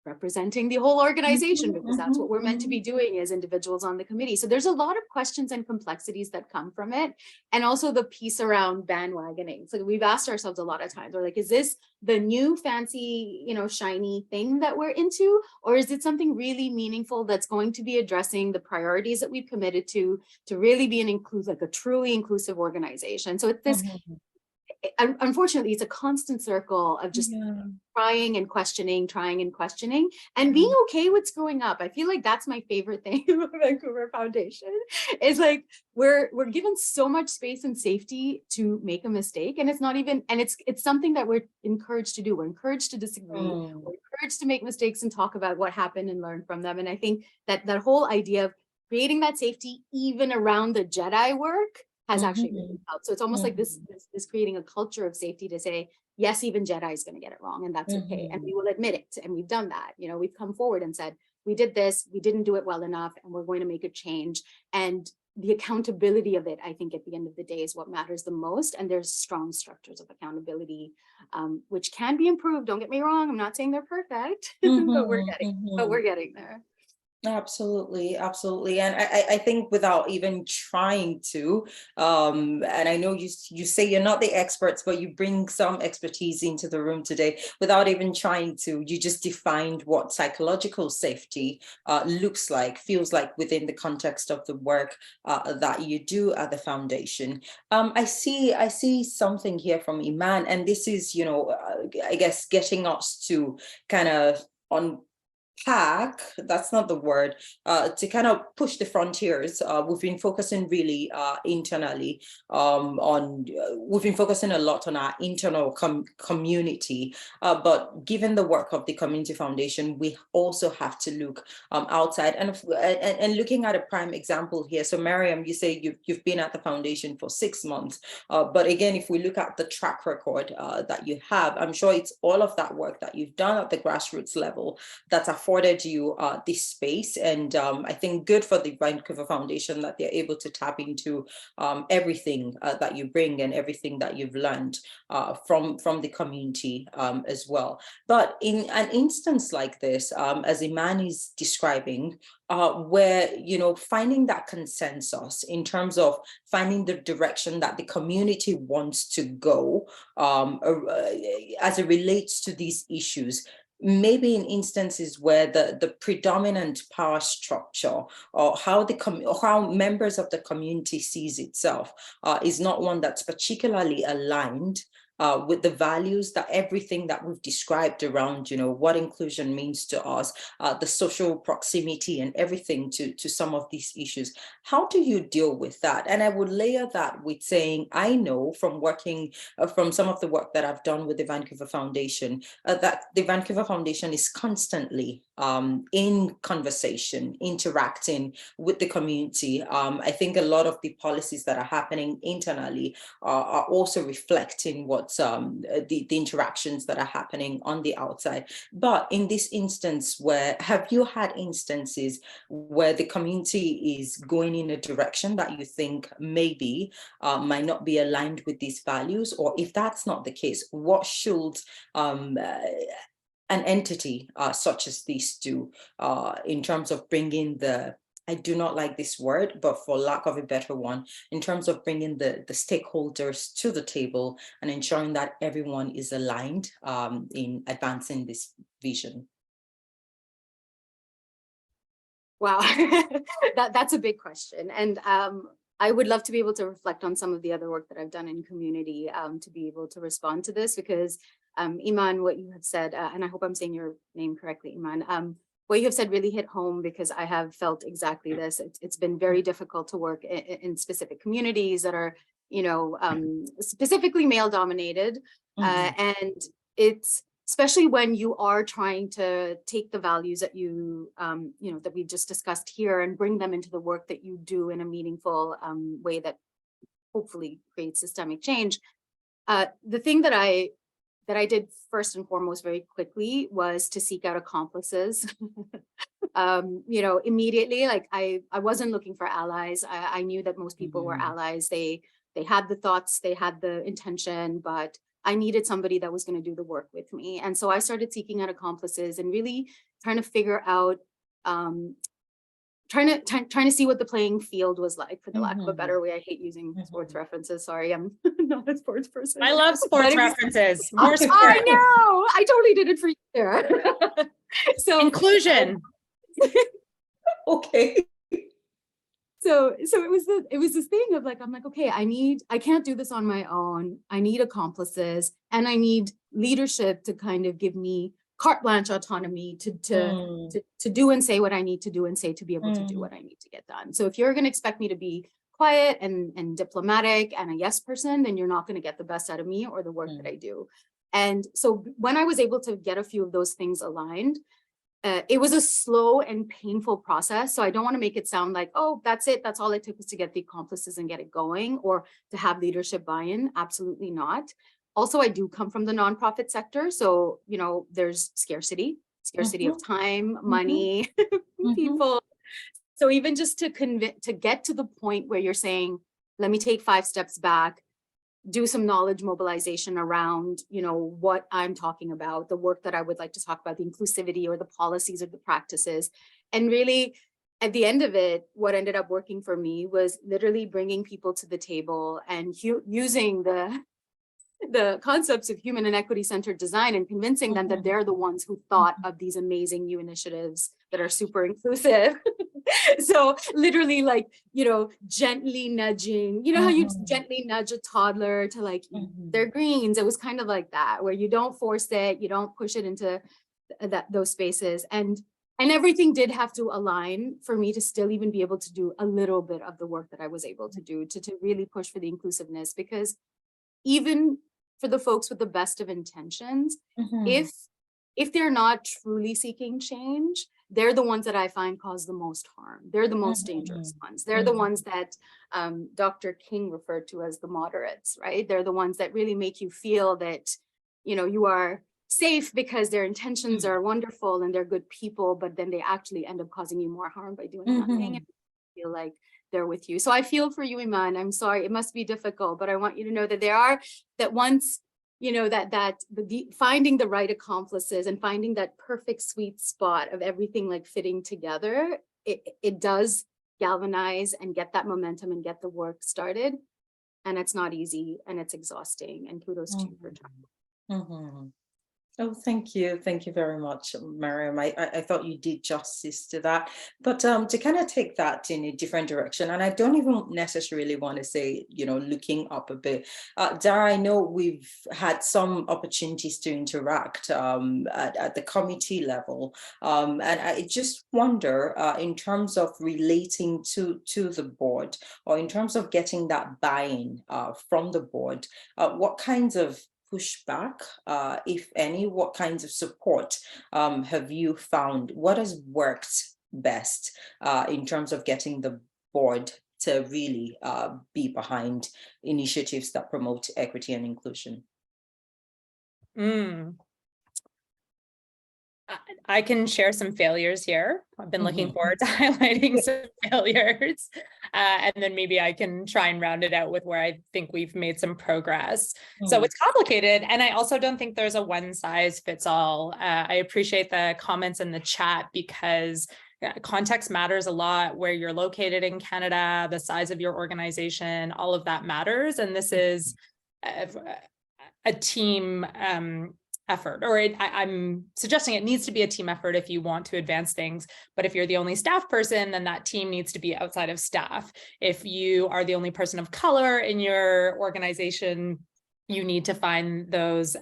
representing the whole organization, because that's what we're meant to be doing as individuals on the committee. So there's a lot of questions and complexities that come from it. And also the piece around bandwagoning. So we've asked ourselves a lot of times, we're like, is this the new fancy, you know, shiny thing that we're into? Or is it something really meaningful that's going to be addressing the priorities that we've committed to really be an like a truly inclusive organization? So it's this, unfortunately, it's a constant circle of just trying and questioning, and being okay with screwing up. I feel like that's my favorite thing about Vancouver Foundation is like, we're given so much space and safety to make a mistake. And it's not even, and it's something that we're encouraged to do. We're encouraged to disagree. We're encouraged to make mistakes and talk about what happened and learn from them. And I think that that whole idea of creating that safety, even around the Jedi work, has actually really helped. So it's almost like this creating a culture of safety to say, yes, even Jedi is going to get it wrong, and that's okay. And we will admit it. And we've done that. You know, we've come forward and said, we did this, we didn't do it well enough, and we're going to make a change. And the accountability of it, I think at the end of the day, is what matters the most. And there's strong structures of accountability, which can be improved. Don't get me wrong. I'm not saying they're perfect, but we're getting there. Absolutely. And I think without even trying to, and I know you say you're not the experts, but you bring some expertise into the room today. Without even trying to, you just defined what psychological safety looks like, feels like within the context of the work that you do at the foundation. I see something here from Iman, and this is, you know, I guess getting us to kind of unpack, that's not the word, to kind of push the frontiers. We've been focusing really internally we've been focusing a lot on our internal community, but given the work of the Community Foundation, we also have to look outside, and looking at a prime example here. So Mariam, you say you've been at the foundation for 6 months, but again, if we look at the track record that you have, I'm sure it's all of that work that you've done at the grassroots level that's afforded you this space. And I think good for the Vancouver Foundation that they're able to tap into everything that you bring and everything that you've learned from the community as well. But in an instance like this, as Iman is describing, where, you know, finding that consensus in terms of finding the direction that the community wants to go as it relates to these issues, maybe in instances where the predominant power structure or how members of the community sees itself is not one that's particularly aligned with the values, that everything that we've described around, you know, what inclusion means to us, the social proximity and everything to some of these issues. How do you deal with that? And I would layer that with saying, I know from working from some of the work that I've done with the Vancouver Foundation, that the Vancouver Foundation is constantly in conversation, interacting with the community. I think a lot of the policies that are happening internally are also reflecting what the interactions that are happening on the outside. But in this instance, have you had instances where the community is going in a direction that you think maybe might not be aligned with these values? Or if that's not the case, what should an entity such as this do in terms of bringing I do not like this word, but for lack of a better one, in terms of bringing the stakeholders to the table and ensuring that everyone is aligned in advancing this vision? Wow, that's a big question. And I would love to be able to reflect on some of the other work that I've done in community to be able to respond to this, because Iman, what you have said, and I hope I'm saying your name correctly, Iman, what you have said really hit home, because I have felt exactly this. It's been very difficult to work in specific communities that are, specifically male dominated. And it's, especially when you are trying to take the values that that we just discussed here and bring them into the work that you do in a meaningful way that hopefully creates systemic change. The thing that I did first and foremost very quickly was to seek out accomplices. Immediately, like I wasn't looking for allies. I knew that most people were allies. They had the thoughts, they had the intention, but I needed somebody that was going to do the work with me. And so I started seeking out accomplices and really trying to figure out, trying to see what the playing field was like, for the lack of a better way. I hate using sports references. Sorry, I'm not a sports person. I love sports references. More I know. I totally did it for you there. So inclusion. Okay. So it was this thing of like, I'm like, okay, I can't do this on my own. I need accomplices, and I need leadership to kind of give me carte blanche autonomy to do and say what I need to do and say to be able to do what I need to get done. So if you're going to expect me to be quiet and diplomatic and a yes person, then you're not going to get the best out of me or the work that I do. And so when I was able to get a few of those things aligned, it was a slow and painful process. So I don't want to make it sound like, oh, that's it. That's all it took was to get the accomplices and get it going, or to have leadership buy-in. Absolutely not. Also, I do come from the nonprofit sector. So, there's scarcity of time, money, people. So even just to get to the point where you're saying, let me take 5 steps back, do some knowledge mobilization around, what I'm talking about, the work that I would like to talk about, the inclusivity or the policies or the practices. And really, at the end of it, what ended up working for me was literally bringing people to the table and using the concepts of human and equity-centered design and convincing them that they're the ones who thought of these amazing new initiatives that are super inclusive. So literally, like, gently nudging, how you gently nudge a toddler to like eat their greens. It was kind of like that, where you don't force it, you don't push it into those spaces. And everything did have to align for me to still even be able to do a little bit of the work that I was able to do to really push for the inclusiveness. Because even for the folks with the best of intentions, if they're not truly seeking change, they're the ones that I find cause the most harm. They're the most dangerous ones. They're the ones that Dr. King referred to as the moderates, right? They're the ones that really make you feel that, you are safe because their intentions are wonderful and they're good people, but then they actually end up causing you more harm by doing nothing and feel like they're with you. So I feel for you, Iman. I'm sorry, it must be difficult, but I want you to know that once, finding the right accomplices and finding that perfect sweet spot of everything like fitting together, it does galvanize and get that momentum and get the work started. And it's not easy and it's exhausting, and kudos to you for trying. Oh, thank you. Thank you very much, Mariam. I thought you did justice to that. But to kind of take that in a different direction, and I don't even necessarily want to say, looking up a bit. Dara, I know we've had some opportunities to interact at the committee level. And I just wonder, in terms of relating to the board, or in terms of getting that buy-in from the board, what kinds of pushback? If any, what kinds of support have you found? What has worked best in terms of getting the board to really be behind initiatives that promote equity and inclusion? I can share some failures here. I've been looking Mhm. forward to highlighting some failures. And then maybe I can try and round it out with where I think we've made some progress. So it's complicated. And I also don't think there's a one size fits all. I appreciate the comments in the chat because context matters a lot, where you're located in Canada, the size of your organization, all of that matters. And this is a team effort, or I'm suggesting it needs to be a team effort if you want to advance things. But if you're the only staff person, then that team needs to be outside of staff. If you are the only person of color in your organization, you need to find those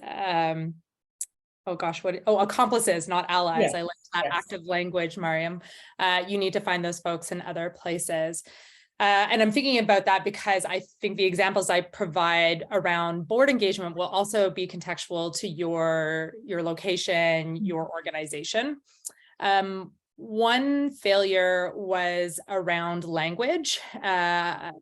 accomplices, not allies. Yes, I like that yes. active language, Mariam. You need to find those folks in other places. And I'm thinking about that because I think the examples I provide around board engagement will also be contextual to your location, your organization. One failure was around language. A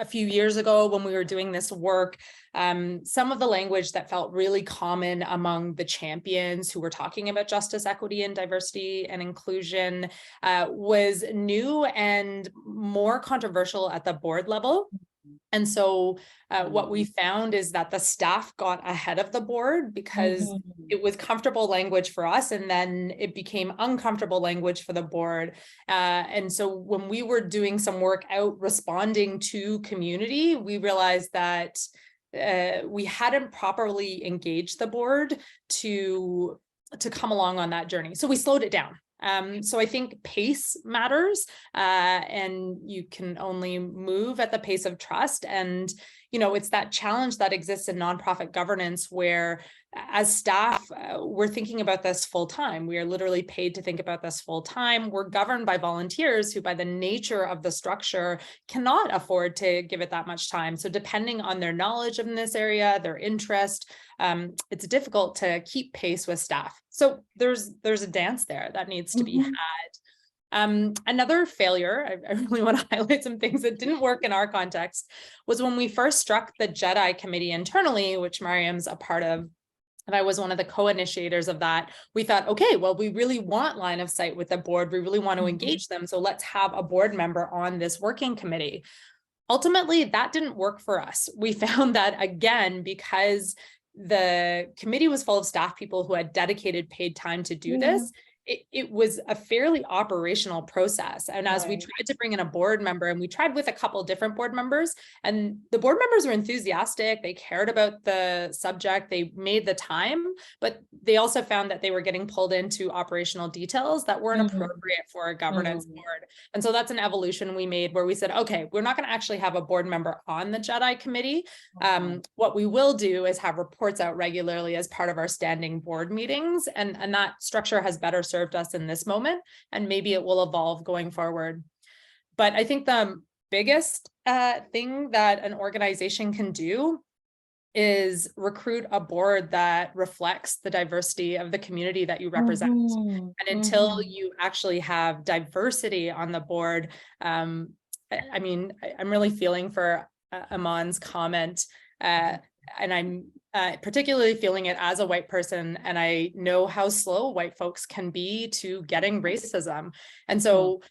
few years ago when we were doing this work, some of the language that felt really common among the champions who were talking about justice, equity, and diversity and inclusion was new and more controversial at the board level. And so what we found is that the staff got ahead of the board because it was comfortable language for us, and then it became uncomfortable language for the board. And so when we were doing some work out responding to community, we realized that we hadn't properly engaged the board to come along on that journey. So we slowed it down. So I think pace matters, and you can only move at the pace of trust. And, you know, it's that challenge that exists in nonprofit governance where as staff, we're thinking about this full time. We are literally paid to think about this full time. We're governed by volunteers who, by the nature of the structure, cannot afford to give it that much time. So depending on their knowledge in this area, their interest, it's difficult to keep pace with staff. So there's a dance there that needs to be had. Another failure, I really want to highlight some things that didn't work in our context, was when we first struck the JEDI committee internally, which Mariam's a part of, and I was one of the co-initiators of that. We thought, okay, well, we really want line of sight with the board. We really want to engage them. So let's have a board member on this working committee. Ultimately, that didn't work for us. We found that, again, because the committee was full of staff people who had dedicated paid time to do this, it was a fairly operational process. And as we tried to bring in a board member, and we tried with a couple different board members, and the board members were enthusiastic, they cared about the subject, they made the time, but they also found that they were getting pulled into operational details that weren't appropriate for a governance board. And so that's an evolution we made where we said, okay, we're not going to actually have a board member on the JEDI committee. What we will do is have reports out regularly as part of our standing board meetings, and that structure has better served us in this moment, and maybe it will evolve going forward. But I think the biggest thing that an organization can do is recruit a board that reflects the diversity of the community that you represent. And until you actually have diversity on the board, I mean, I'm really feeling for Aman's comment, and I'm particularly feeling it as a white person, and I know how slow white folks can be to getting racism. And so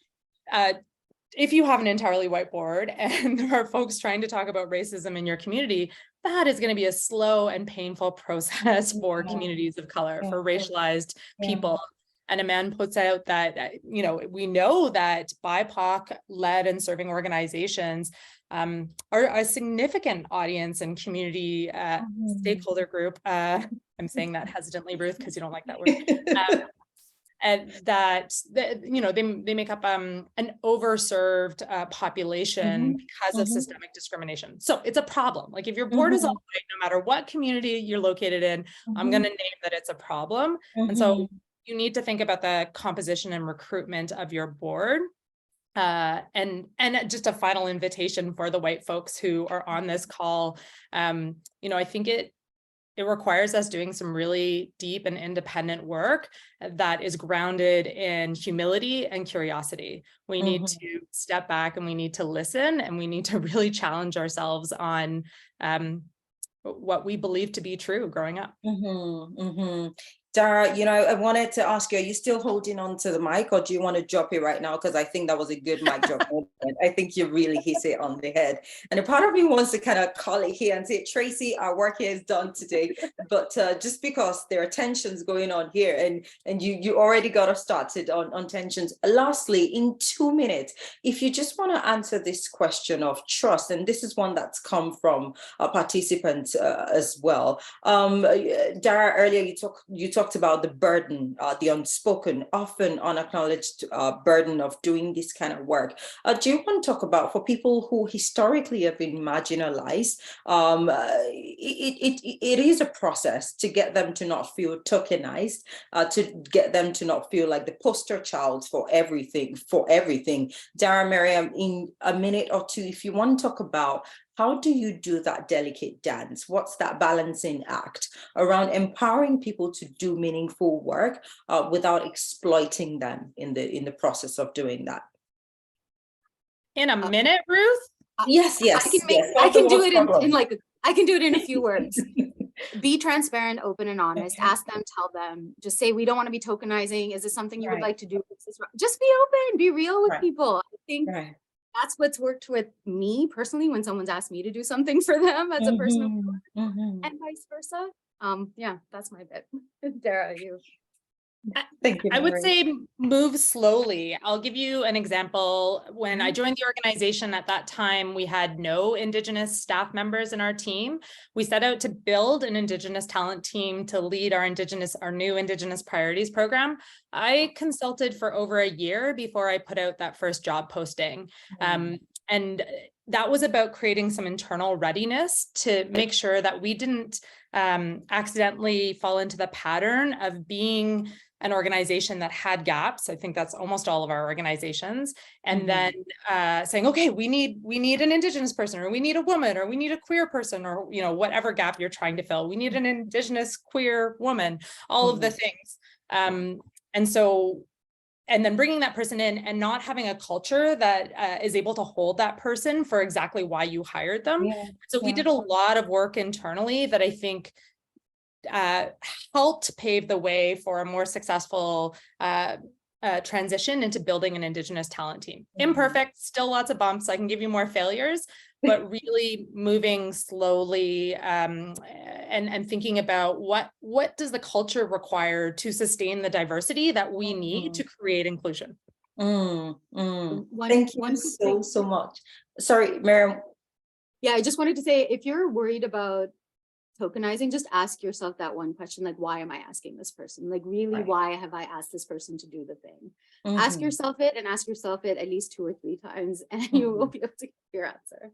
if you have an entirely white board and there are folks trying to talk about racism in your community, that is going to be a slow and painful process for communities of color, for racialized people. And Aman puts out that, you know, we know that BIPOC led and serving organizations are a significant audience and community stakeholder group. I'm saying that hesitantly, Ruth, because you don't like that word. And that, you know, they make up an overserved population because of systemic discrimination. So it's a problem. Like if your board is all white, no matter what community you're located in, I'm going to name that it's a problem. And so you need to think about the composition and recruitment of your board. And just a final invitation for the white folks who are on this call. You know, I think it requires us doing some really deep and independent work that is grounded in humility and curiosity. We need to step back and we need to listen, and we need to really challenge ourselves on what we believe to be true growing up. Dara, I wanted to ask you, are you still holding on to the mic, or do you want to drop it right now? Because I think that was a good mic drop. I think you really hit it on the head. And a part of me wants to kind of call it here and say, Tracy, our work here is done today. But just because there are tensions going on here, and you already got us started on tensions. Lastly, in 2 minutes, if you just want to answer this question of trust, and this is one that's come from a participant as well. Dara, earlier you talked about the burden, the unspoken, often unacknowledged burden of doing this kind of work. Do you want to talk about, for people who historically have been marginalized, it is a process to get them to not feel tokenized, to get them to not feel like the poster child for everything. Dara, Miriam, in a minute or two, if you want to talk about how do you do that delicate dance? What's that balancing act around empowering people to do meaningful work without exploiting them in the process of doing that? In a minute, Ruth? Yes. I can do it I can do it in a few words. Be transparent, open, and honest. Okay. Ask them, tell them, just say, we don't want to be tokenizing. Is this something you would Right. like to do? Just be open, be real with Right. people. I think that's what's worked with me personally when someone's asked me to do something for them as a person, and vice versa. Yeah, that's my bit. Dara, you. Thank you. I would say move slowly. I'll give you an example. When I joined the organization at that time, we had no Indigenous staff members in our team. We set out to build an Indigenous talent team to lead our new Indigenous priorities program. I consulted for over a year before I put out that first job posting. And that was about creating some internal readiness to make sure that we didn't accidentally fall into the pattern of being an organization that had gaps. I think that's almost all of our organizations. And then saying, okay, we need an Indigenous person, or we need a woman, or we need a queer person, or whatever gap you're trying to fill. We need an Indigenous queer woman, all of the things. And then bringing that person in and not having a culture that is able to hold that person for exactly why you hired them. We did a lot of work internally that I think helped pave the way for a more successful transition into building an Indigenous talent team. Imperfect, still lots of bumps. I can give you more failures, but really moving slowly and thinking about what does the culture require to sustain the diversity that we need to create inclusion. Thank you so much. Sorry, Miriam. Yeah, I just wanted to say, if you're worried about tokenizing, just ask yourself that one question, like, why am I asking this person? Like, really, why have I asked this person to do the thing? Ask yourself it, and ask yourself it at least 2 or 3 times, and you will be able to get your answer.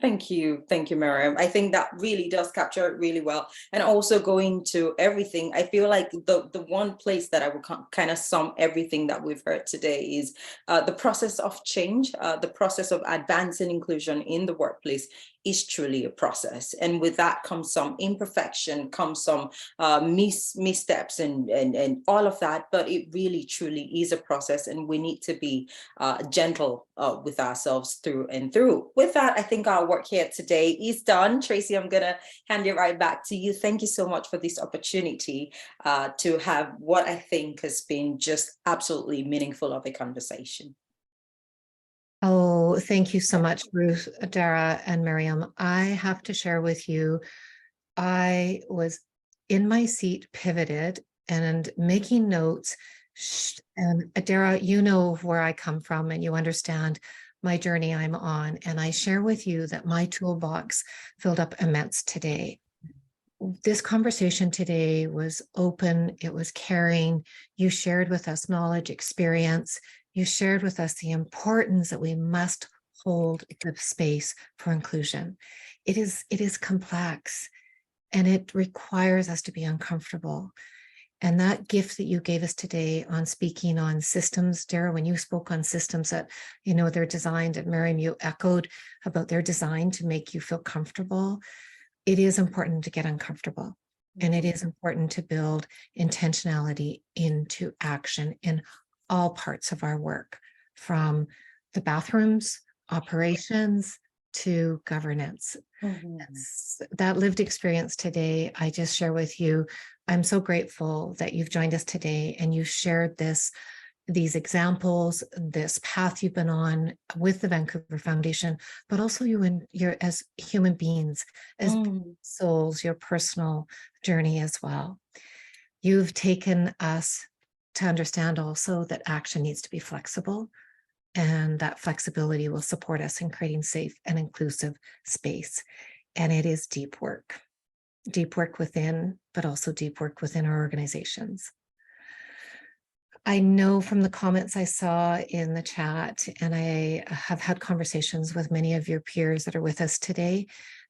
Thank you, Miriam. I think that really does capture it really well. And also going to everything, I feel like the one place that I would kind of sum everything that we've heard today is the process of change, the process of advancing inclusion in the workplace is truly a process. And with that comes some imperfection, comes some missteps and all of that. But it really, truly is a process, and we need to be gentle with ourselves through and through. With that, I think our work here today is done. Tracy, I'm going to hand it right back to you. Thank you so much for this opportunity to have what I think has been just absolutely meaningful of a conversation. Oh, thank you so much, Ruth, Dara, and Miriam. I have to share with you, I was in my seat, pivoted and making notes. And Dara, you know where I come from and you understand my journey I'm on. And I share with you that my toolbox filled up immense today. This conversation today was open, it was caring. You shared with us knowledge, experience. You shared with us the importance that we must hold the space for inclusion. It is complex, and it requires us to be uncomfortable. And that gift that you gave us today on speaking on systems, Dara, when you spoke on systems that, they're designed, and Miriam, you echoed about their design to make you feel comfortable. It is important to get uncomfortable. And it is important to build intentionality into action in all parts of our work, from the bathrooms, operations, to governance. That lived experience today, I just share with you. I'm so grateful that you've joined us today and you shared these examples, this path you've been on with the Vancouver Foundation, but also you're as human beings, as souls, your personal journey as well. You've taken us to understand also that action needs to be flexible, and that flexibility will support us in creating safe and inclusive space. And it is deep work within, but also deep work within our organizations. I know from the comments I saw in the chat, and I have had conversations with many of your peers that are with us today,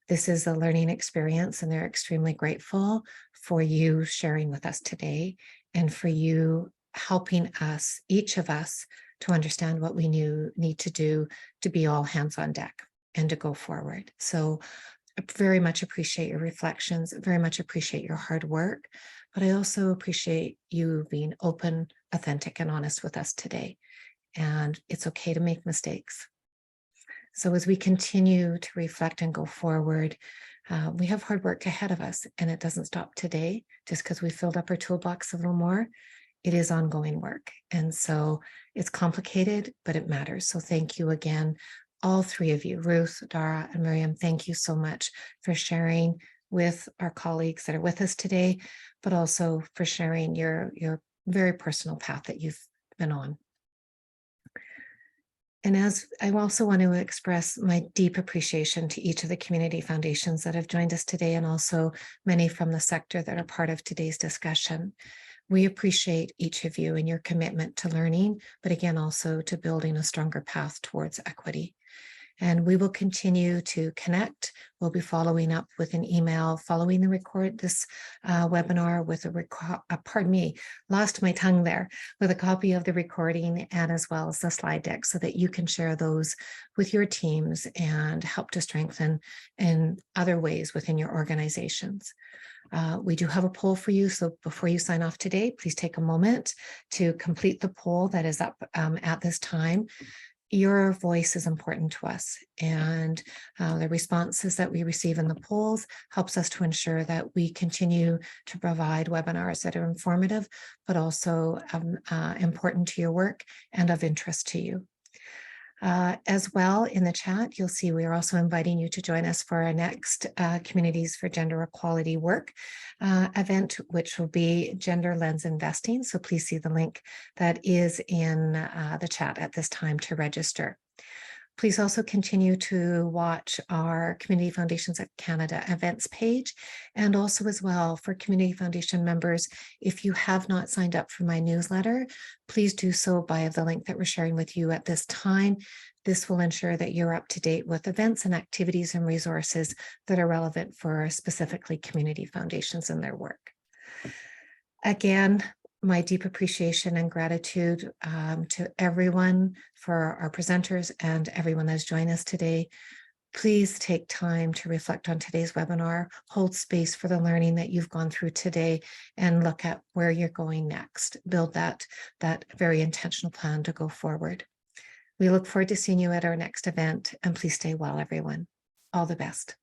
this is a learning experience, and they're extremely grateful for you sharing with us today and for you helping us, each of us, to understand what we need to do to be all hands on deck and to go forward. So I very much appreciate your reflections, very much appreciate your hard work, but I also appreciate you being open, authentic, and honest with us today. And it's okay to make mistakes. So as we continue to reflect and go forward, we have hard work ahead of us, and it doesn't stop today just because we filled up our toolbox a little more. It is ongoing work. And so it's complicated, but it matters. So thank you again, all three of you, Ruth, Dara, and Miriam. Thank you so much for sharing with our colleagues that are with us today, but also for sharing your very personal path that you've been on. And as I also want to express my deep appreciation to each of the community foundations that have joined us today, and also many from the sector that are part of today's discussion. We appreciate each of you and your commitment to learning, but again, also to building a stronger path towards equity. And we will continue to connect. We'll be following up with an email following the this webinar with pardon me, lost my tongue there, with a copy of the recording and as well as the slide deck so that you can share those with your teams and help to strengthen in other ways within your organizations. We do have a poll for you. So before you sign off today, please take a moment to complete the poll that is up at this time. Your voice is important to us, and the responses that we receive in the polls helps us to ensure that we continue to provide webinars that are informative, but also important to your work and of interest to you. As well, in the chat, you'll see we are also inviting you to join us for our next Communities for Gender Equality Work event, which will be Gender Lens Investing. So please see the link that is in the chat at this time to register. Please also continue to watch our Community Foundations of Canada events page, and also as well for Community Foundation members, if you have not signed up for my newsletter, please do so via the link that we're sharing with you at this time. This will ensure that you're up to date with events and activities and resources that are relevant for specifically community foundations and their work. Again, my deep appreciation and gratitude to everyone, for our presenters and everyone that's joined us today. Please take time to reflect on today's webinar, hold space for the learning that you've gone through today, and look at where you're going next. Build that very intentional plan to go forward. We look forward to seeing you at our next event, and please stay well, everyone. All the best.